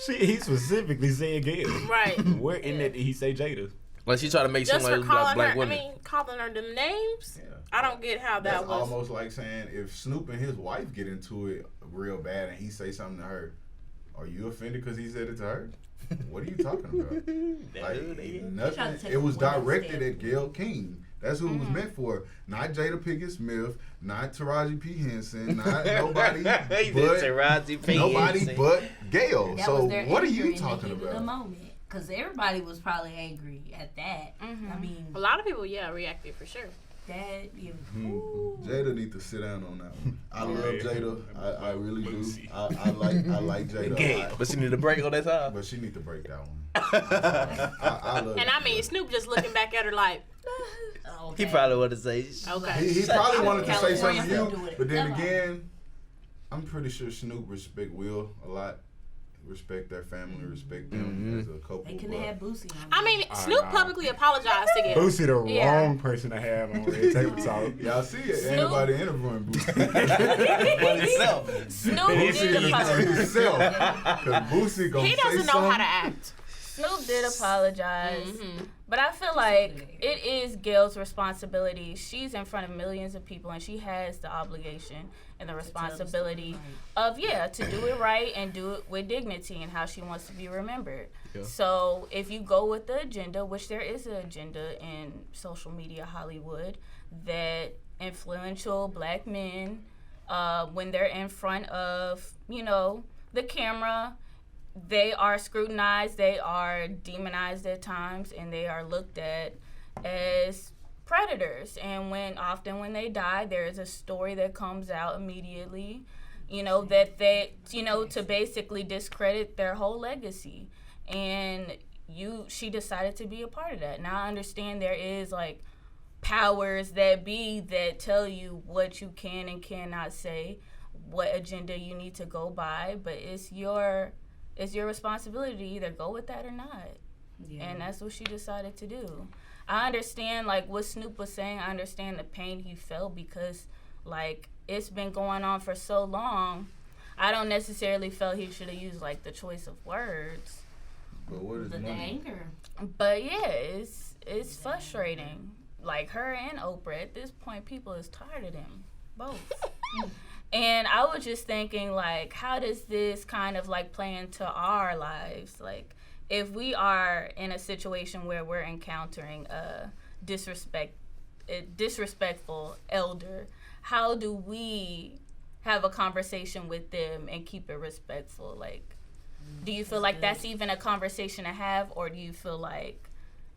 He specifically said Gail. Right. Where in that did he say Jada? Like she tried to make just something for calling black her. women. I mean, calling her them names. Yeah. I don't get how That's that was. almost like saying if Snoop and his wife get into it real bad and he say something to her, are you offended because he said it to her? What are you talking about? Like nothing. It was directed at Gayle King. That's who it was meant for. Not Jada Pinkett Smith. Not Taraji P Henson. Not nobody. but Gayle. So what are you talking about? The moment. Because everybody was probably angry at that. Mm-hmm. I mean, a lot of people, reacted for sure. That, Jada need to sit down on that one. I love Jada. I really do. I like Jada. But she need to break on that time. But she need to break that one. I love and I mean, Snoop just looking back at her like. Okay. He probably wanted to say. Okay. He probably wanted to say something to you, but then again, I'm pretty sure Snoop respect Will a lot. Respect their family, respect them as a couple. They couldn't have Boosie on. I mean, Snoop publicly apologized to Gayle. Boosie the wrong person to have on Red Table Talk. Y'all see it? Ain't nobody interviewing Boosie. But himself. Snoop did apologize. Himself. Because Boosie gonna he doesn't know how to act. Snoop did apologize. But I feel like it is Gayle's responsibility. She's in front of millions of people, and she has the obligation and the responsibility of, to do it right and do it with dignity and how she wants to be remembered. Yeah. So if you go with the agenda, which there is an agenda in social media Hollywood, that influential black men, when they're in front of, the camera, they are scrutinized, they are demonized at times, and they are looked at as predators. And often when they die, there is a story that comes out immediately, that they, to basically discredit their whole legacy. And she decided to be a part of that. Now I understand there is like powers that be that tell you what you can and cannot say, what agenda you need to go by, but it's your responsibility to either go with that or not. Yeah. And that's what she decided to do. I understand, like, what Snoop was saying. I understand the pain he felt because, like, it's been going on for so long. I don't necessarily feel he should have used, like, the choice of words. But what is the anger? But, yeah, it's frustrating. Like, her and Oprah, at this point, people is tired of them, both. And I was just thinking, like, how does this kind of, like, play into our lives? Like, if we are in a situation where we're encountering a disrespectful elder, how do we have a conversation with them and keep it respectful? Like, do you feel like that's even a conversation to have, or do you feel like,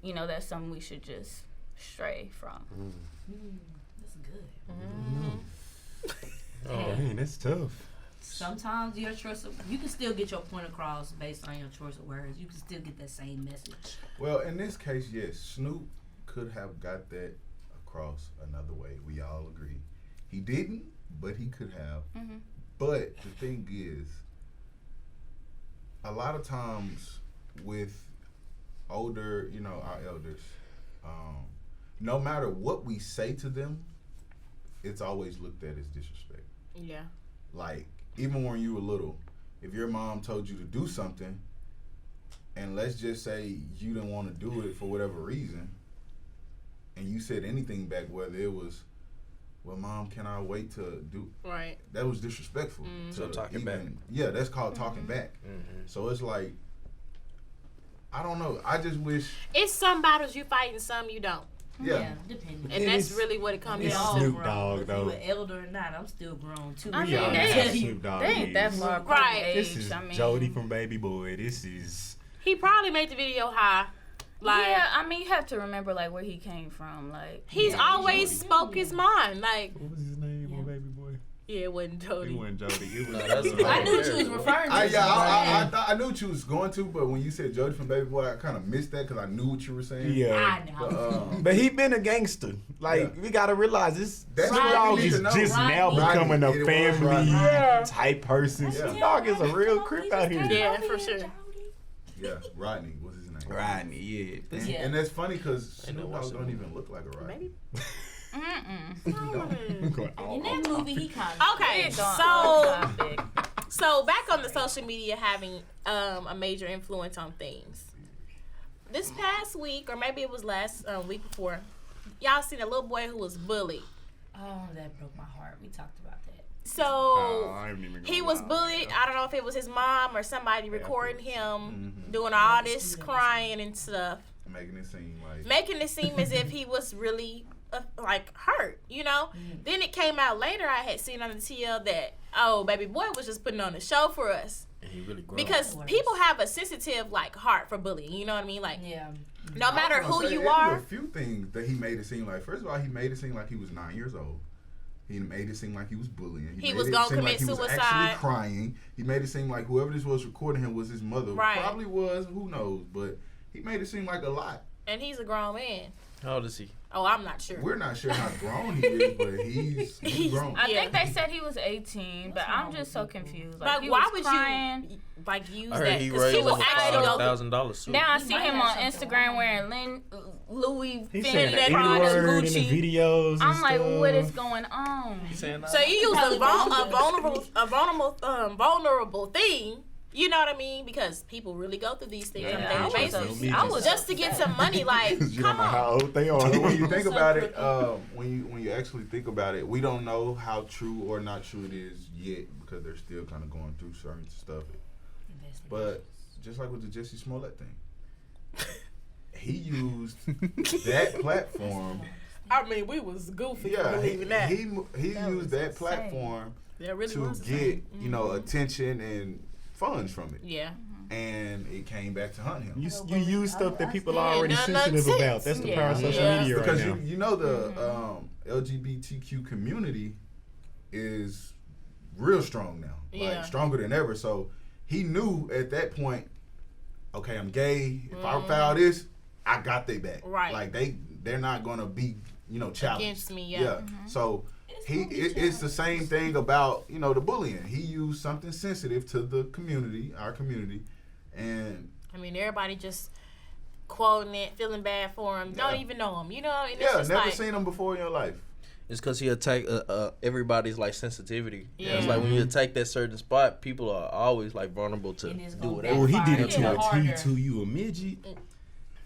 that's something we should just stray from? That's good. Oh, man, that's tough. Sometimes your choice you can still get your point across based on your choice of words. You can still get that same message. Well, in this case, yes, Snoop could have got that across another way. We all agree. He didn't, but he could have. Mm-hmm. But the thing is, a lot of times with older, our elders, no matter what we say to them, it's always looked at as disrespect. Yeah. Like, even when you were little, if your mom told you to do something, and let's just say you didn't want to do it for whatever reason, and you said anything back, whether it was, well, Mom, can I wait to do? Right. That was disrespectful. So talking back. Yeah, that's called talking back. Mm-hmm. So it's like, I don't know. I just wish. It's some battles you fight and some you don't. Yeah, depending. And that's really what it comes down to. Snoop Dogg, though. If you an elder or not, I'm still grown too. I mean, they ain't that far apart. Right. This is Jody from Baby Boy. This is. He probably made the video high. Like, yeah, I mean, you have to remember like where he came from. Like, he's always spoke his mind. Like, what was his name on Baby Boy? Yeah, it wasn't Jody. It wasn't Jody. It was. I knew what you was referring to. I knew what you was going to, but when you said Jody from Baby Boy, I kind of missed that because I knew what you were saying. Yeah. I know. But he been a gangster. Like, we gotta realize this That's dog what we is need to know. just now Rodney. becoming a It was family Rodney. type person. Yeah. This dog is a real crip out here. Yeah, for sure. Yeah, Rodney was his name. Rodney, yeah. And that's funny because Ain't no Snoop what's Dogg the don't name. even look like a Rodney. Maybe. In that movie, he kind of. Okay, so back on the social media having a major influence on things. This past week, or maybe it was last week before, y'all seen a little boy who was bullied. Oh, that broke my heart. We talked about that. So I ain't even he gonna was lie. bullied. I don't know if it was his mom or somebody recording him doing all this crying and stuff, Making it seem as if he was really like hurt, you know. Then it came out later. I had seen on the TL that baby boy was just putting on a show for us. And he really grown. Because people have a sensitive like heart for bullying, you know what I mean? Like, Yeah. no matter who you There are. were a few things that he made it seem like. First of all, he made it seem like he was 9 years old. He made it seem like he was bullying. He made was it gonna seem commit like he was suicide. actually crying. He made it seem like whoever this was recording him was his mother. Right. Probably was. Who knows? But he made it seem like a lot. And he's a grown man. How old is he? Oh, I'm not sure. We're not sure how grown he is, but he's grown. I Yeah. think they said he was 18, but I'm just so confused. Like, he why was would crying. you like use I heard that? he Because raised people like actually go. $5,000 too. Now I He see might him have on something Instagram wrong. wearing Louis He's Fendi saying the Prada N-word in the Gucci. videos and I'm like, stuff. what is going on? So you use a vulnerable thing. You know what I mean? Because people really go through these things on a Yeah, daily basis. I was Just to get some money, like, You don't come know how on. old they are. So when you think about it, when you actually think about it, we don't know how true or not true it is yet because they're still kind of going through certain stuff. But just like with the Jussie Smollett thing, he used that platform. I mean, we was goofy for Yeah, believing that. he used that platform That really to was get attention and funds from it, Yeah. and it came back to hunt him. You use stuff that people are Yeah, already none sensitive sense. about. That's the power of social Yeah. media right Because now. you know the LGBTQ community is real strong now, Yeah. like stronger than ever. So he knew at that point, okay, I'm gay. If I foul this, I got they back. Right. Like they're not gonna be challenged Against me, yeah. So it's the same thing about the bullying. He used something sensitive to the community, our community, and I mean, everybody just quoting it, feeling bad for him, don't even know him, you know? And it's just never like, seen him before in your life. It's because he attacked everybody's like sensitivity. Yeah. It's like when you attack that certain spot, people are always like vulnerable to And it's do gonna whatever. Or he did backfire it to even a T harder. to you a midget.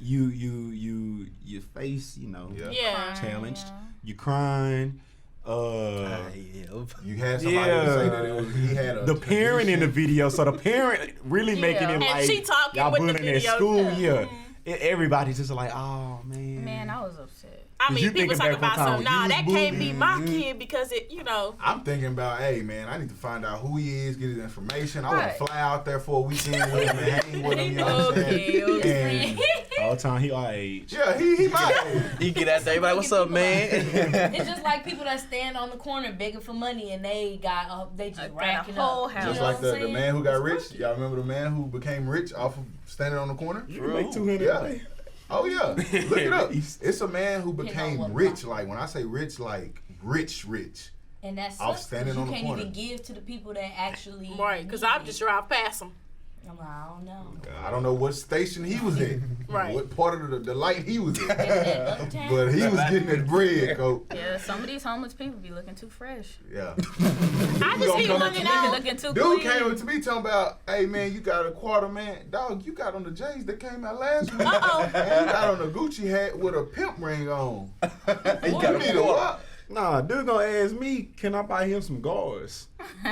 Your face, yeah. challenged. You crying. You had somebody to say that he had a the parent in the condition. video, so the parent really making it And like she talking y'all with the bullying at video, school. yeah. Everybody's just like, oh man. Man, I was upset. I You mean, people thinking talking back about one time something. Nah, when that you was can't be bullied. my kid because it, I'm thinking about, hey man, I need to find out who he is, get his information. I want Right. to fly out there for a weekend with him and hang with him. You know what I'm saying? Okay. And all the time he our age. yeah, he might. You get out there, you like, what's up, man? It's just like people that stand on the corner begging for money and they just Got a racking whole up. house. Just You know like what I'm the saying? man who got rich. Y'all remember the man who became rich off of standing on the corner? You can make 200 Yeah. a day. Oh yeah, look it up. He's- It's a man who what became rich. Like when I say rich, like rich. And that's Off standing on the you can't corner. even give to the people that actually Right, because need I'm it. just drive past them. I'm like, I don't know. I don't know what station he was in, Right. what part of the light he was in, That uptown. but he was getting that bread, coat. Yeah, some of these homeless people be looking too fresh. Yeah. I just be come looking They be out. looking too Dude clean. came up to me talking about, hey man, you got a quarter, man. Dog, you got on the J's that came out last week. Uh-oh. And you got on a Gucci hat with a pimp ring on. You need a what? Nah, dude gonna ask me, can I buy him some guards?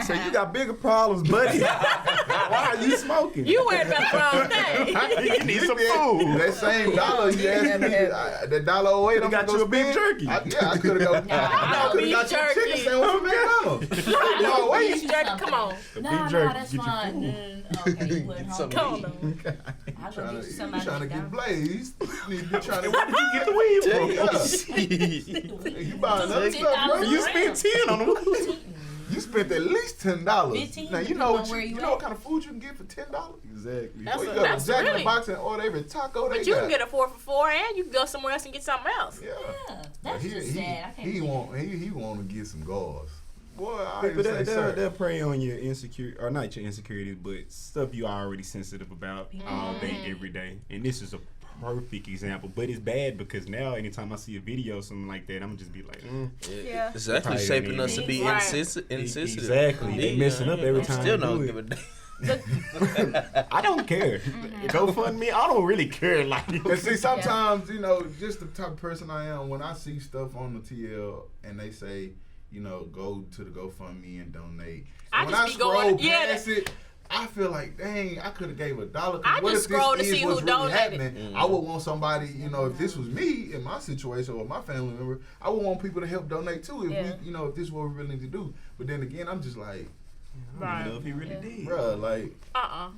So you got bigger problems, buddy. Why are you smoking? You worried about the wrong thing. you need some food. That same dollar you asked me, that $1.08, You I'm got gonna you go a beef spend. jerky. I could have got beef you a jerky. chicken sandwich from McDonald's. No, wait. Beef jerky, come on. Nah, jerky, that's get your fine. food. Okay, you went home. Come on. I'll go get you You somebody trying to down. get blazed. You need to be trying to Get the weed from. You buying other stuff, bro. You spent 10 on the weed. You spent at least $10. 15, Now you know what you what kind of food you can get for $10. Exactly. That's Well, you a- go to that's Jack in really- the Box and order every taco they But you got. can get a 4 for $4, and you can go somewhere else and get something else. Yeah. That's just sad. I can't He do want to get some gauze. Boy, I But say, sir. they'll prey on your insecurity, or not your insecurities, but stuff you are already sensitive about all day, every day. And this is a perfect example. But it's bad because now anytime I see a video or something like that, I'm just be like, Yeah. It's actually Probably shaping don't us to need be it. Right. insensitive. Exactly. They messing up every time Still they don't do give a it. damn. I don't care. GoFundMe, I don't really care. Like, And see, sometimes, just the type of person I am, when I see stuff on the TL and they say, go to the GoFundMe and donate. I And just when be I scroll going, yeah, past it, I feel like, dang, I could have gave $1. I What just if this scroll to is see what's who really donated. happening? I would want somebody, if this was me in my situation or my family member, I would want people to help donate too. If we, if this is what we really need to do. But then again, I'm just like, I don't know if he really did. bruh, like,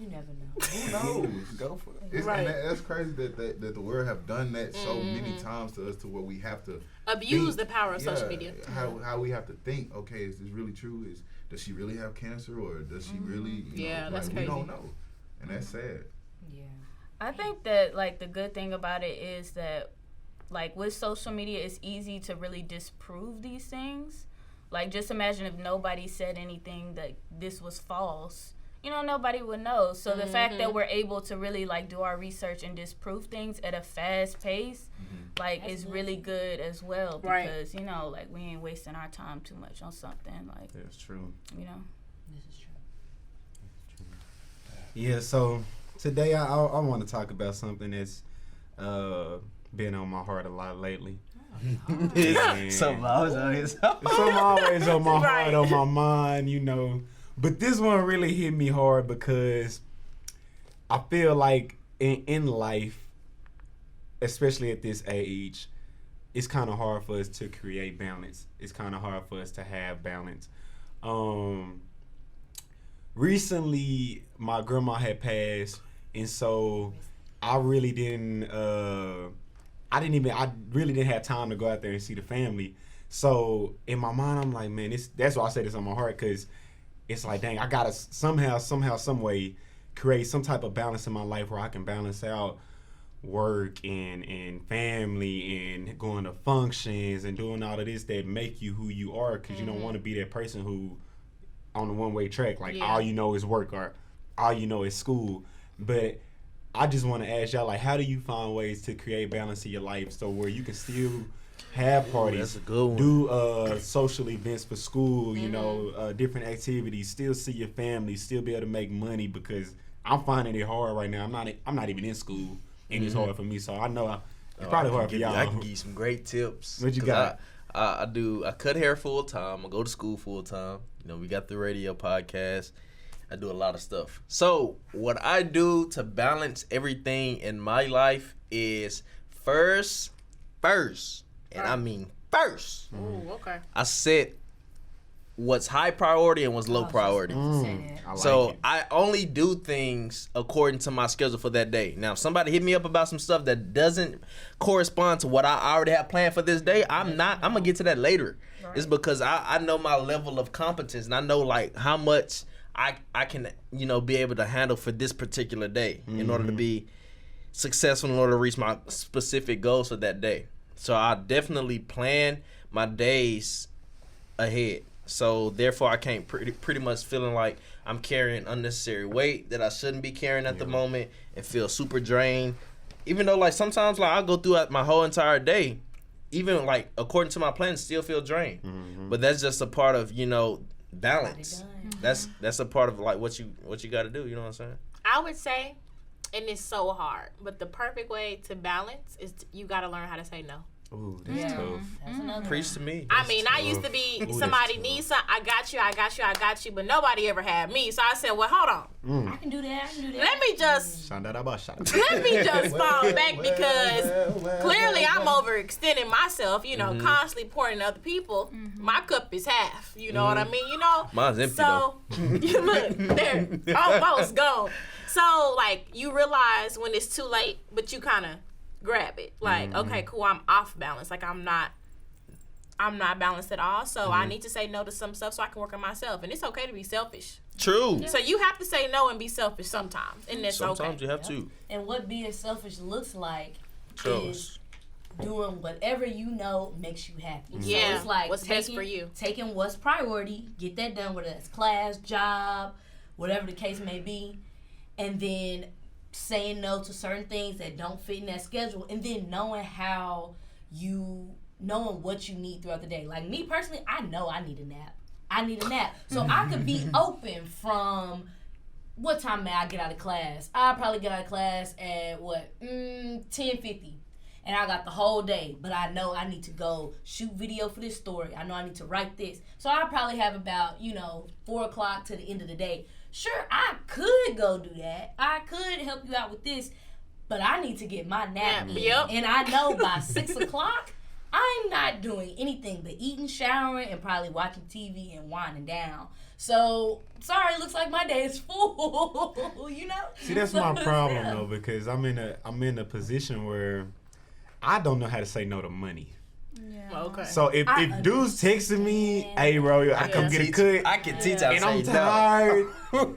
You never know. who knows? Go for it. It's, Right. and that's crazy that the world have done that so many times to us to where we have to Abuse think, the power of social media. How we have to think, okay, is this really true? Does she really have cancer or does she really, Yeah, that's we crazy. don't know. And that's sad. Yeah. I think that like the good thing about it is that like with social media it's easy to really disprove these things. Like just imagine if nobody said anything that this was false. Nobody would know. So the fact that we're able to really like do our research and disprove things at a fast pace like That's is good. really good as well Right. because like we ain't wasting our time too much on something like That's true. This is true. Yeah, so today I want to talk about something that's been on my heart a lot lately. Something I was on his. Something always on my Right. heart, on my mind, But this one really hit me hard because I feel like in life, especially at this age, it's kind of hard for us to create balance. It's kind of hard for us to have balance. Recently, my grandma had passed, and so I really didn't. I really didn't have time to go out there and see the family. So in my mind, I'm like, man, that's why I said it's on my heart because it's like, dang, I gotta somehow, some way, create some type of balance in my life where I can balance out work and family and going to functions and doing all of this that make you who you are because you don't want to be that person who on the one-way track, like all you know is work or all you know is school. But I just want to ask y'all, like, how do you find ways to create balance in your life so where you can still have parties, that's a good one. do social events for school, different activities, still see your family, still be able to make money because I'm finding it hard right now. I'm not even in school, and it's hard for me. So I know it's probably hard for y'all. I can give you some great tips. What you 'Cause got? I cut hair full time. I go to school full time. We got the radio podcast. I do a lot of stuff. So what I do to balance everything in my life is first, and I mean first, Ooh, okay. I set what's high priority and what's low priority. I like So it. I only do things according to my schedule for that day. Now, if somebody hit me up about some stuff that doesn't correspond to what I already have planned for this day, I'm gonna get to that later. Right. It's because I know my level of competence and I know like how much I can be able to handle for this particular day in order to be successful, in order to reach my specific goals for that day. So I definitely plan my days ahead. So therefore, I can't pretty much feeling like I'm carrying unnecessary weight that I shouldn't be carrying at the moment and feel super drained. Even though like sometimes like I'll go throughout my whole entire day, even like according to my plan, still feel drained. But that's just a part of balance. That's a part of like what you got to do. You know what I'm saying? I would say, and it's so hard, but the perfect way to balance is you got to learn how to say no. Ooh, that's tough. That's another Preach to me. I mean, I used to be somebody needs something. I got you, but nobody ever had me. So I said, well, hold on. I can do that. Let me just fall back because clearly I'm overextending myself, constantly pouring into other people. My cup is half, you know what I mean? Mine's empty so, you look, there, almost gone. So, like, you realize when it's too late, but you kind of grab it. Like, okay, cool, I'm off balance. Like, I'm not I'm not balanced at all. So I need to say no to some stuff so I can work on myself. And it's okay to be selfish. True. So you have to say no and be selfish sometimes. And that's okay. Sometimes you have to. And what being selfish looks like True. is doing whatever you know makes you happy. Yeah. So it's like what's best for you. Taking what's priority, get that done, whether it's class, job, whatever the case may be, and then saying no to certain things that don't fit in that schedule, and then knowing what you need throughout the day. Like me personally, I know I need a nap. So I could be open from what time may I get out of class? I probably get out of class at 10:50. And I got the whole day, but I know I need to go shoot video for this story. I know I need to write this. So I probably have about, 4 o'clock to the end of the day. Sure, I could go do that. I could help you out with this, but I need to get my nap in. Yep. And I know by 6 o'clock, I'm not doing anything but eating, showering, and probably watching TV and winding down. So, sorry, looks like my day is full, See, that's my problem, though, because I'm in a position where I don't know how to say no to money. Yeah. Okay. So if dude's texting me, hey bro, I come get a cut, I can teach how to and say I'm no. tired.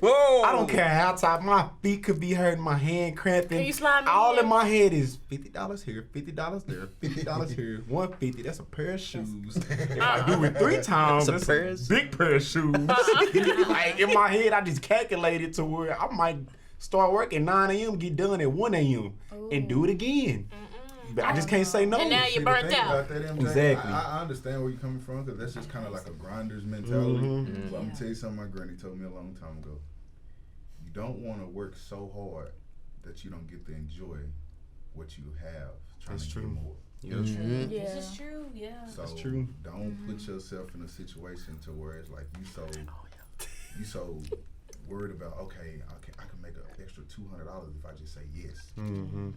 Whoa. I don't care how tired. My feet could be hurting, my hand cramping. Can you slide me All in? in my head is $50 here, $50 there, $50 here, $150. That's a pair of shoes. If I do it 3 times, That's a pair of big pair of shoes. Like in my head, I just calculated to where I might start work at 9 a.m., get done at 1 a.m. and do it again. But I just can't say no. And now you're burnt out. Exactly. I understand where you're coming from because that's just kind of like a grinder's mentality. So I'm going to tell you something my granny told me a long time ago. You don't want to work so hard that you don't get to enjoy what you have. Trying That's to true. get more. Yeah. This is true, yeah. So That's true. don't put yourself in a situation to where it's like you so worried about, okay, I can make an extra $200 if I just say yes. Mm-hmm.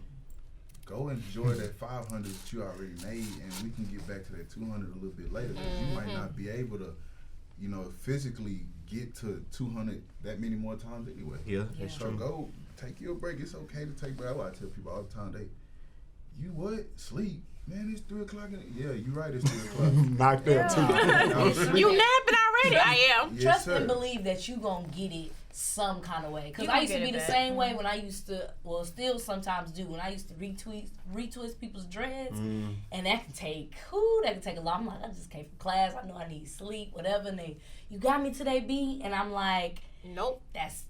Go enjoy that $500 that you already made, and we can get back to that $200 a little bit later. Because you might not be able to, physically get to $200 that many more times anyway. Yeah, that's So true. go take you a break. It's okay to take break. I tell people all the time, sleep. Man, it's 3 o'clock. Yeah, you're right. It's 3 o'clock. Knocked up too. You napping already? I am. Yes, Trust sir. and believe that you gonna get it some kind of way. Because You I gonna used to get be it the back. same way when I used to, still sometimes do, when I used to retwist people's dreads. And that can take a lot. I'm like, I just came from class. I know I need sleep, whatever. And they, you got me today, B? And I'm like, Nope. that's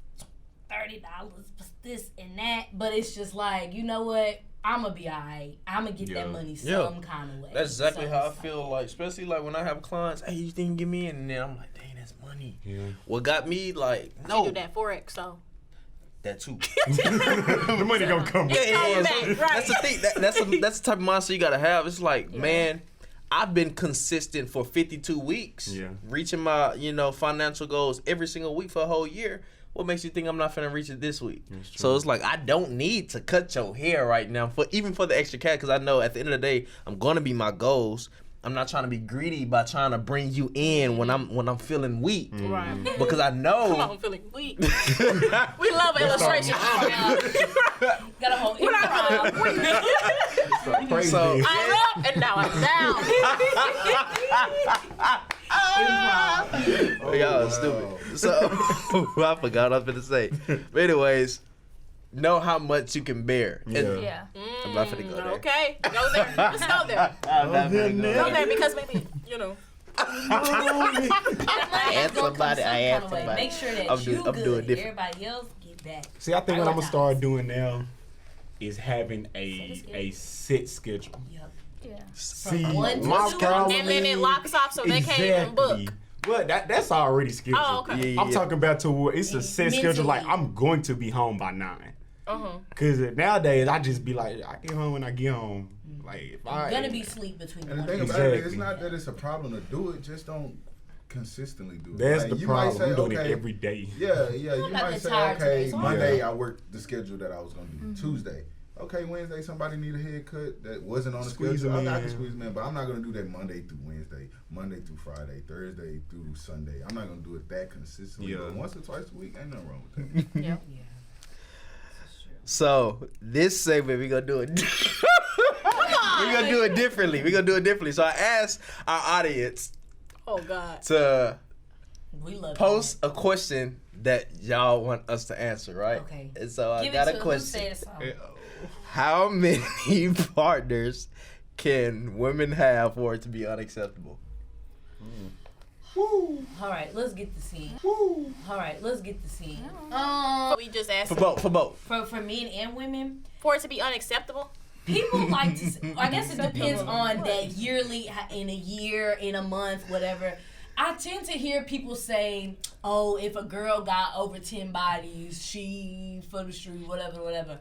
$30 plus this and that. But it's just like, you know what? I'm going to be all right. I'm going to get that money some kind of way. That's exactly So how I it's feel like, especially like when I have clients, hey, you think you give me in? And then I'm like, dang, that's money. Yeah. What got me like, You no, do that Forex, so. that too. The money gonna come. Yeah. Right. That's the thing. That's the type of mindset you gotta have. It's like, man, I've been consistent for 52 weeks, reaching my financial goals every single week for a whole year. What makes you think I'm not finna reach it this week? So it's like I don't need to cut your hair right now even for the extra cash, because I know at the end of the day I'm gonna be my goals. I'm not trying to be greedy by trying to bring you in when I'm feeling weak. Right. Because I know. Come on, I'm feeling weak. We love illustration. Got a whole We're not feeling weak. So I'm up and now I'm down. y'all are stupid. So I forgot what I was gonna say. But anyways, know how much you can bear. And Yeah. I'm not finna go there. Okay, go there. Let's go there. I'm not finna go Go there. there because maybe, add somebody. I add somebody. Make sure that I'm you doing good. different. Everybody else get that. See, I think what I'm gonna start doing now is having a set schedule. Yep. Yeah. See, one to my two, problem and then it is- locks off so they can't even book. Well, that's already scheduled. Oh, okay. I'm talking about to where it's a set schedule. Like Mentally. I'm going to be home by 9. Cause nowadays I just be like, I get home when I get home. Like if You're I gonna be sleep between And the one thing and about it, it's Exactly. not that it's a problem to do it. Just don't consistently do it. that's Like, the you might problem. say, I'm doing okay, it every day. Yeah. You I'm not might that say, tired today, okay, so Monday I worked the schedule that I was gonna do. Tuesday, okay, Wednesday somebody need a haircut that wasn't on the Squeeze schedule. them I can in. squeeze them in, but I'm not gonna do that Monday through Wednesday, Monday through Friday, Thursday through Sunday. I'm not gonna do it that consistently. Yeah. But once or twice a week, ain't nothing wrong with that. Yeah. So this segment we gonna do it. We're gonna do it differently. So I asked our audience to post a question that y'all want us to answer, right? Okay. And so I got a question. How many partners can women have for it to be unacceptable? Woo. All right, let's get the scene. Woo. All right, let's get the scene. We just asked for both. For men and women. For it to be unacceptable? People like to, I guess it depends on that yearly, in a year, in a month, whatever. I tend to hear people say, oh, if a girl got over 10 bodies, she for the street, whatever.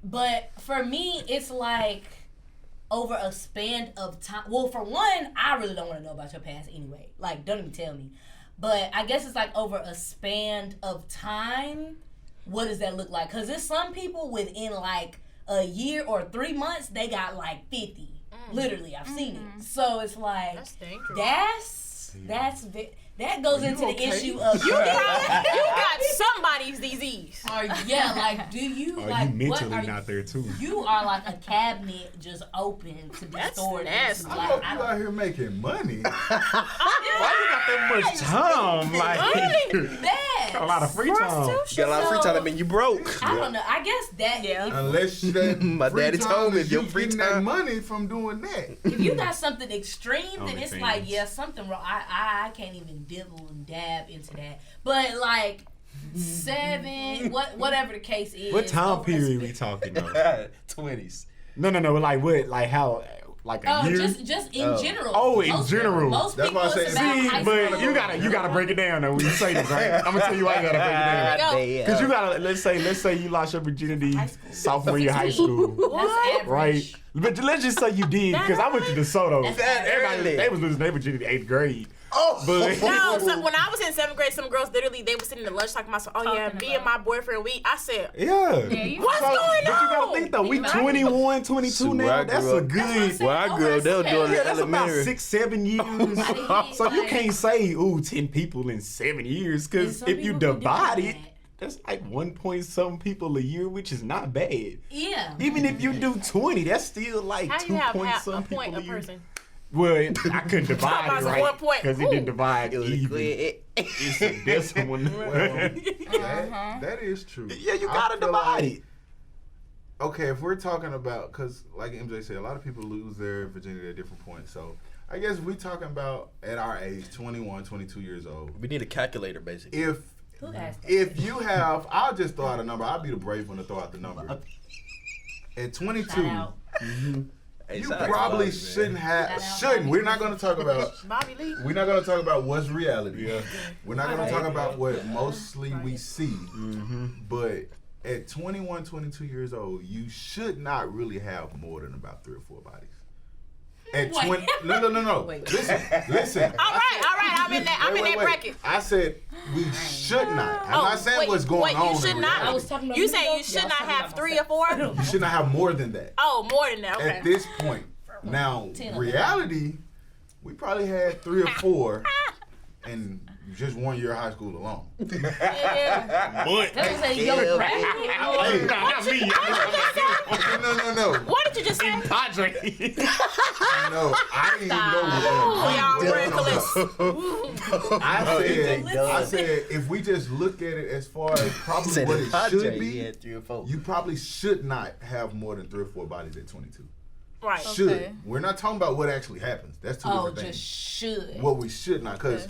But for me, it's like over a span of time. Well, for one, I really don't want to know about your past anyway. Like, don't even tell me. But I guess it's like over a span of time, what does that look like? Because there's some people within like a year or 3 months, they got like 50. Literally, I've seen it. So it's like, that's dangerous. That goes into the issue of you got somebody's disease. Yeah, like, do you are like you mentally what are not there too? You are like a cabinet just open to be stored. Nasty. I hope you out here making money. Why you got that much time? Like, a lot of free time. You got a lot of free time. I mean, you broke. I don't know. I guess that unless that my daddy told me if you're your free getting time that money from doing that. If you got something extreme, then it's OnlyFans. like something wrong. I can't even dibble and dab into that. But like 7, whatever the case is. What time period we talking about? 20s. No. Like what? Like how? Like a year? Just in general. Oh, in general. Most That's people why I say it's about See, high but school. you gotta break it down though when you say this, right? I'm gonna tell you why you gotta break it down. Because you gotta let's say you lost your virginity sophomore year of high school, That's average. right? But let's just say you did, because I went to DeSoto. That's Everybody, they was losing their virginity in 8th grade. Oh, But No, so when I was in 7th grade, some girls literally they were sitting at lunch talking about, me and my boyfriend, I said, yeah. what's going on? But you gotta think though, we 21, 22 See, now. where I That's grew a up- good. Where I grew up, they were doing Yeah, the that's about elementary. 6-7 years. So you can't say, 10 people in 7 years, because some if you people can do divide that. it, that's like 1 point something people a year, which is not bad. Yeah. Even if you do 20, that's still like How 2 you have point a some people point a a year. person? Well, I couldn't divide it About right 1 point. because it didn't divide It was even. It's a decimal. That is true. Yeah, you I gotta feel divide like- it. Okay, if we're talking about, because like MJ said, a lot of people lose their virginity at different points. So I guess we talking about at our age, 21, 22 years old. We need a calculator, basically. If you have, I'll just throw out a number. I'll be the brave one to throw out the number. At 22, Shout out. Hey, you shout out to probably Bobby, man. shouldn't have. Shout out, Shouldn't. Bobby. We're not going to talk about. Bobby Lee. We're not going to talk about what's reality. Yeah. We're not going to talk about what mostly we see. Mm-hmm. But at 21, 22 years old, you should not really have more than about 3 or 4 bodies. At Wait. 20, no. Wait. Listen. All right. I'm in that bracket. I said we should not. I'm not saying what's going on. You should in not. reality. I was talking about You me, say though? you should Yeah, I was not talking have about 3 or 4? You should not have more than that. Oh, more than that. Okay. At this point. Now, 10 of reality, we probably had 3 or 4 in just 1 year of high school alone. Yeah. But That's what your bracket. Hey, not me. no. What did you just say? Padre. No, I didn't even know Oh, that. y'all reckless. I said, if we just look at it as far as probably Said what if it Padre, should he be, had 3 or 4. you probably should not have more than 3 or 4 bodies at 22. Right. Should. Okay. We're not talking about what actually happens. That's two different Just things. should. What we should not, because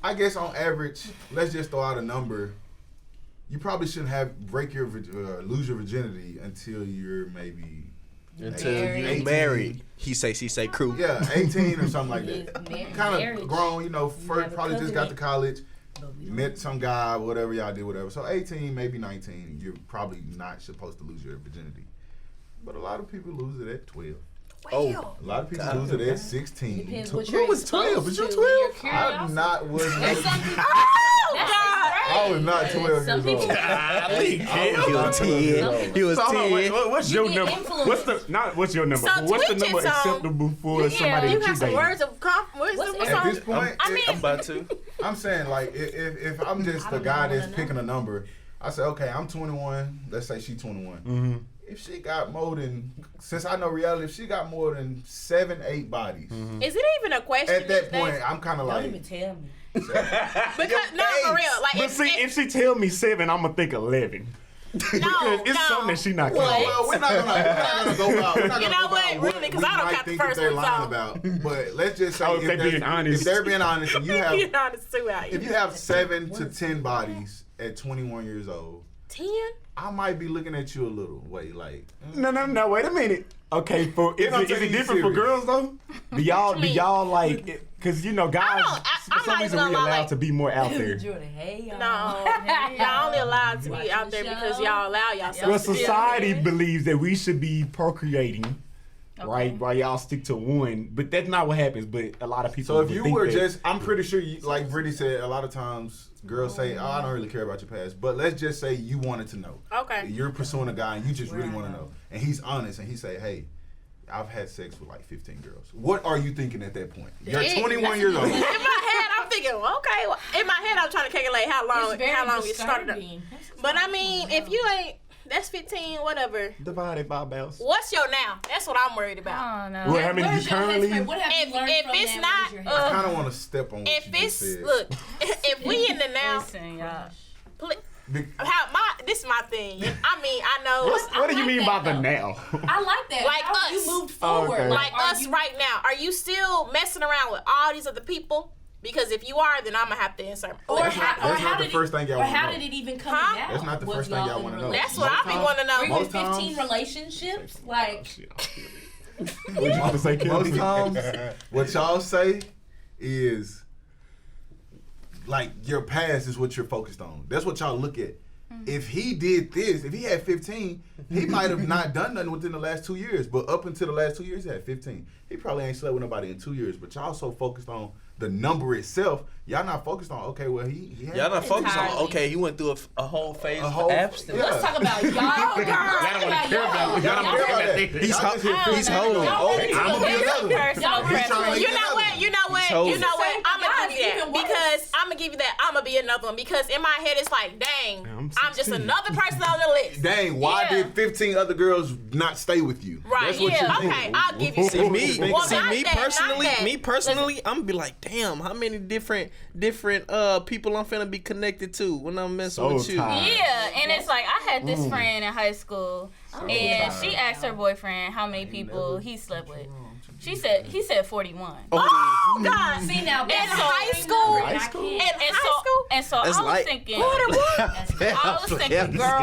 I guess on average, let's just throw out a number. You probably shouldn't lose your virginity until you're maybe Until Married. you married. He say, she say crew. 18 or something like that. Marriage. Kind of grown, have first a probably just got to covenant. college, But we don't. met some guy, whatever y'all did, whatever. So 18, maybe 19, you're probably not supposed to lose your virginity. But a lot of people lose it at 12. Oh, A lot of people lose it at 16. Depends Who what you're was 12? Was you exposed to when you're 12? I curious. not was. And some people, I was not 12 some years people, old. he was 10. He was So, hold on, 10. what's You your get number? influenced. What's your number? So What's the Twitch number is, acceptable for somebody You that you have some dating? words of confidence. What's At this point, I mean, I'm about to. I'm saying like if I'm just I the don't guy know that's what I picking a number, I say okay, I'm 21. Let's say she's 21. Mm-hmm. if she got more than, since I know reality, if she got more than 7, 8 bodies, is it even a question? at that point, I'm kind of like, Don't even tell me. Because no, for real. Like, But see, if she tell me 7, I'm gonna think 11. Because it's something that she not counting. well, we're not gonna go out. We're not You gonna know go what? about Really, because I don't might count the think first if they're one, lying so. about. But let's just say Oh, if they're being honest. if they're being honest, and you have You're honest too out here. if you have 7 to 10 bodies at 21 years old, 10? I might be looking at you a little way like. No, wait a minute. Okay, is I'm it taking you different for serious. girls though? Do y'all like? Because you know, guys, for some reason we allowed to be more out there. Jordan, hey, y'all. No, y'all only allowed to be out there because y'all allow yourself Well, to be out society there. believes that we should be procreating, right? While y'all stick to one, but that's not what happens. But a lot of people. So if would you think were that. just, I'm pretty sure, like Brittany said, a lot of times girls say, "Oh, I don't really care about your past," but let's just say you wanted to know. Okay. You're pursuing a guy and you just really want to know, and he's honest and he say, "Hey, I've had sex with like 15 girls." What are you thinking at that point? You're 21 years old. In my head, I'm thinking, okay. Well, in my head, I'm trying to calculate how long you started up. But I mean, if you ain't, that's 15, whatever. divided by about. What's your now? That's what I'm worried about. I don't know. Well, how many you currently? What have you learned If from it's that? not, What is your history? I kind of want to step on what If you just it's said. look, if we in the now, Listen, y'all. this is my thing. I mean, I know. What do you mean by the though. now? I like that. Like How us. you moved forward. Okay. Like are us you- right now, are you still messing around with all these other people? Because if you are, then I'm gonna have to insert. Or That's not the first thing y'all or wanna how know. did it even come Huh? about? That's not the Was first thing y'all in wanna a know. That's what I be Most wanting to know. Were you in Most 15 times- relationships? Like, What you about to say, Kim? Most times, what y'all say is like your past is what you're focused on. That's what y'all look at. If he did this, if he had 15, he might have not done nothing within the last 2 years. But up until the last 2 years, he had 15. He probably ain't slept with nobody in 2 years. But y'all so focused on the number itself, y'all not focused on, okay, well, he had Y'all not focused on, Entirely. okay, he went through a whole phase A of whole- abstinence. yeah. let's talk about y'all. Y'all don't wanna care about. Y'all don't care about that. He's holding. Y'all ready to I'm go gonna be there? another one. Personal Y'all ready to go preference. You know what? You know what? told You it. know what? I'm gonna Guys, give you that even worse. because I'm gonna give you that. I'm gonna be another one because in my head it's like, dang, I'm I'm just 16. another person on the list. Dang, why Yeah. did 15 other girls not stay with you? Right? That's what Yeah. you think. Okay. I'll give you. See me, Well, not me that, not personally, that. I'm gonna be like, damn, how many different people I'm finna be connected to when I'm messing So with you. tired. Yeah, and it's like I had this friend in high school, and she asked her boyfriend how many people he slept with. He said 41. Oh God! See now, In that's high the school? number, and I High school? can't- In And high so, school? and so That's I was like- thinking, That's I was thinking, girl,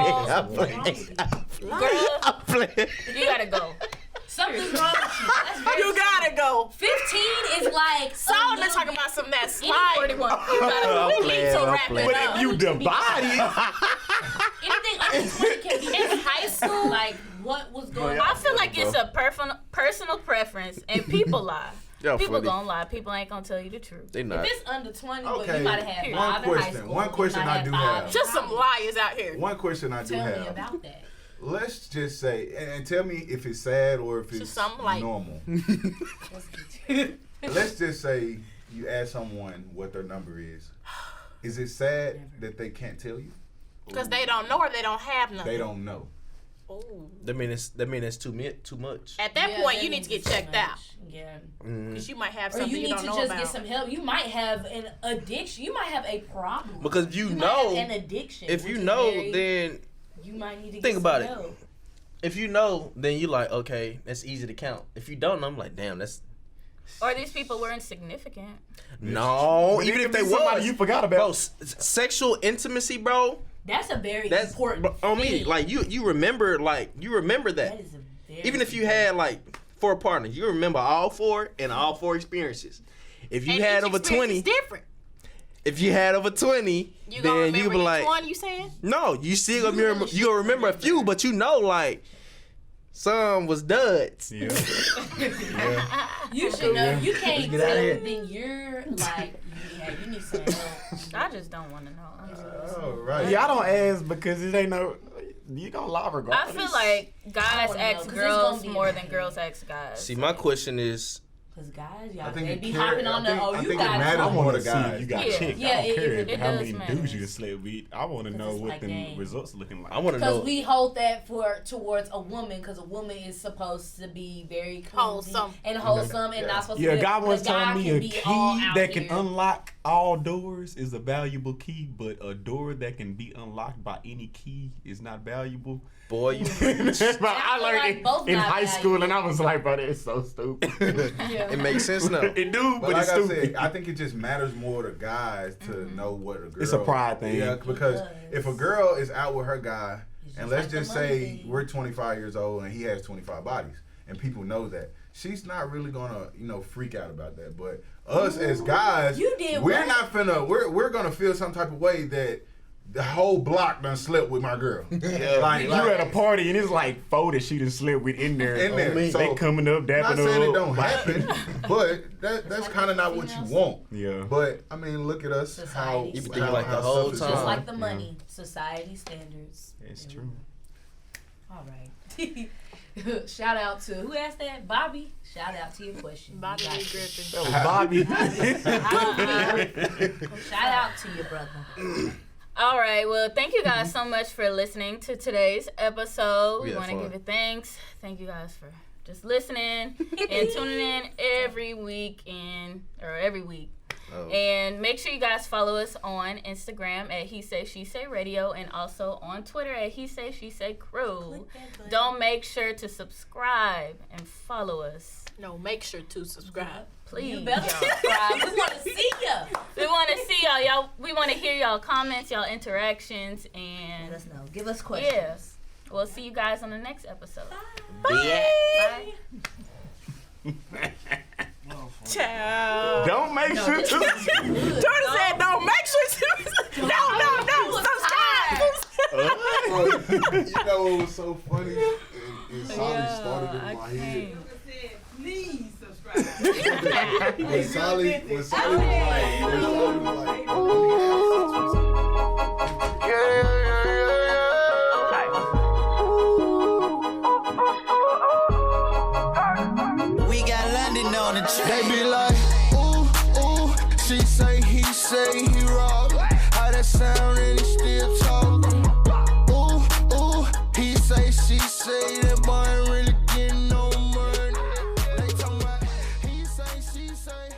you gotta go. something's wrong with you. That's very You gotta go. 15 is like So I want to little talk bit- about some of that Any slide. 41, you gotta go. We need to wrap it But up. if you divide it, anything under 20 can be In high school? Like what was going on? I feel like it's a personal preference, and people lie. Y'all People funny. gonna lie. People ain't gonna tell you the truth. They If not. it's under 20, but Okay, you might have had one 5 in high question. school. One question you might I have do 5 have. in Just some college. liars out here. One question I do Tell me have. about that. Let's just say, and tell me if it's sad or if it's something like- normal. Let's just say you ask someone what their number is. Is it sad that they can't tell you? Because they don't know or they don't have nothing. They don't know. Ooh. That mean it's too much. At that Yeah, point, that you need to means get so checked much. out. Yeah. Because you might have Or something you you need don't to know just about. get some help. You might have an addiction. You might have a problem. Because you might know, have an addiction. if which you is know, very- then you might need to think get about some it. help. if you know, then you like, okay, that's easy to count. If you don't know, I'm like, damn, that's Or these people were insignificant. no. But Even it if could they be somebody was, you forgot about. bro, sexual intimacy, bro. That's a very That's important on me. thing. Like you remember that. That is a very Even if you had like 4 partners, you remember all 4 and all 4 experiences. If you And had each over experience 20, is different. if you had over 20, You gonna then remember you be each like, one you saying? no, you still gonna remember. You gonna remember a few, but you know, like some was duds. Yeah. You should know. You can't get tell outta here. everything. You're like, yeah, you need some help. I just don't want to know. I'm sorry. Oh, right. Yeah, I don't ask because it ain't no. You gonna lie I regardless. feel like guys wanna know, ask 'cause it's girls gonna be more a than thing. girls ask guys. See, my question is, Cause guys, y'all they be hopping on the. I think it got matters more to guys. If you got chicks. Yeah, I don't care it how does many matter. dudes you slept with. I want to know what the results looking like. I want to know. Because we hold that towards a woman, because a woman is supposed to be very wholesome and not supposed to. Yeah, be God once told me a be key that can unlock all doors is a valuable key, but a door that can be unlocked by any key is not valuable. Boy, you. I learned it in high school, and I was like, bro, that's so stupid. It makes sense now. It do, but like it's I stupid. said, I think it just matters more to guys to know what a girl. It's a pride thing. Yeah, because if a girl is out with her guy, and let's just say thing. we're 25 years old and he has 25 bodies, and people know that, she's not really gonna, freak out about that. But us as guys, we're not finna. We're gonna feel some type of way that the whole block done slept with my girl. Yeah. Like you at a party and it's like 4 that she done slept with in there. So, they coming up, dapping not saying up. it don't happen, but that's kind of not what you want. Yeah. But I mean, look at us. Society. You been thinking like the whole stuff is time. Just going. like the money, society standards. It's true. All right. Shout out to who asked that? Bobby. Shout out to your question. Bobby Griffin. That was Bobby. Shout out to your brother. All right. Well, thank you guys so much for listening to today's episode. We had want to fun. give it thanks. Thank you guys for just listening and tuning in every week. Oh. And make sure you guys follow us on Instagram at HeSaySheSay Radio and also on Twitter at HeSaySheSay Crew. Don't make sure to subscribe and follow us. No, make sure to subscribe. Please. You better subscribe. We want to see you. We want to see y'all. We want to hear y'all comments, y'all interactions, and Let us know. Give us questions. yeah. We'll see you guys on the next episode. Bye. Bye. Ciao. Don't make sure to. Jordan said, don't make sure to. No. Subscribe. You know what was so funny? And Sally started it in my head. Please subscribe. When Sally was like, We got London on the train. They be like, ooh, she say, he say, he rock. How that sound and he still talking. Ooh, he say, she say, that boy ain't really getting no money. They talking about, he say, she say.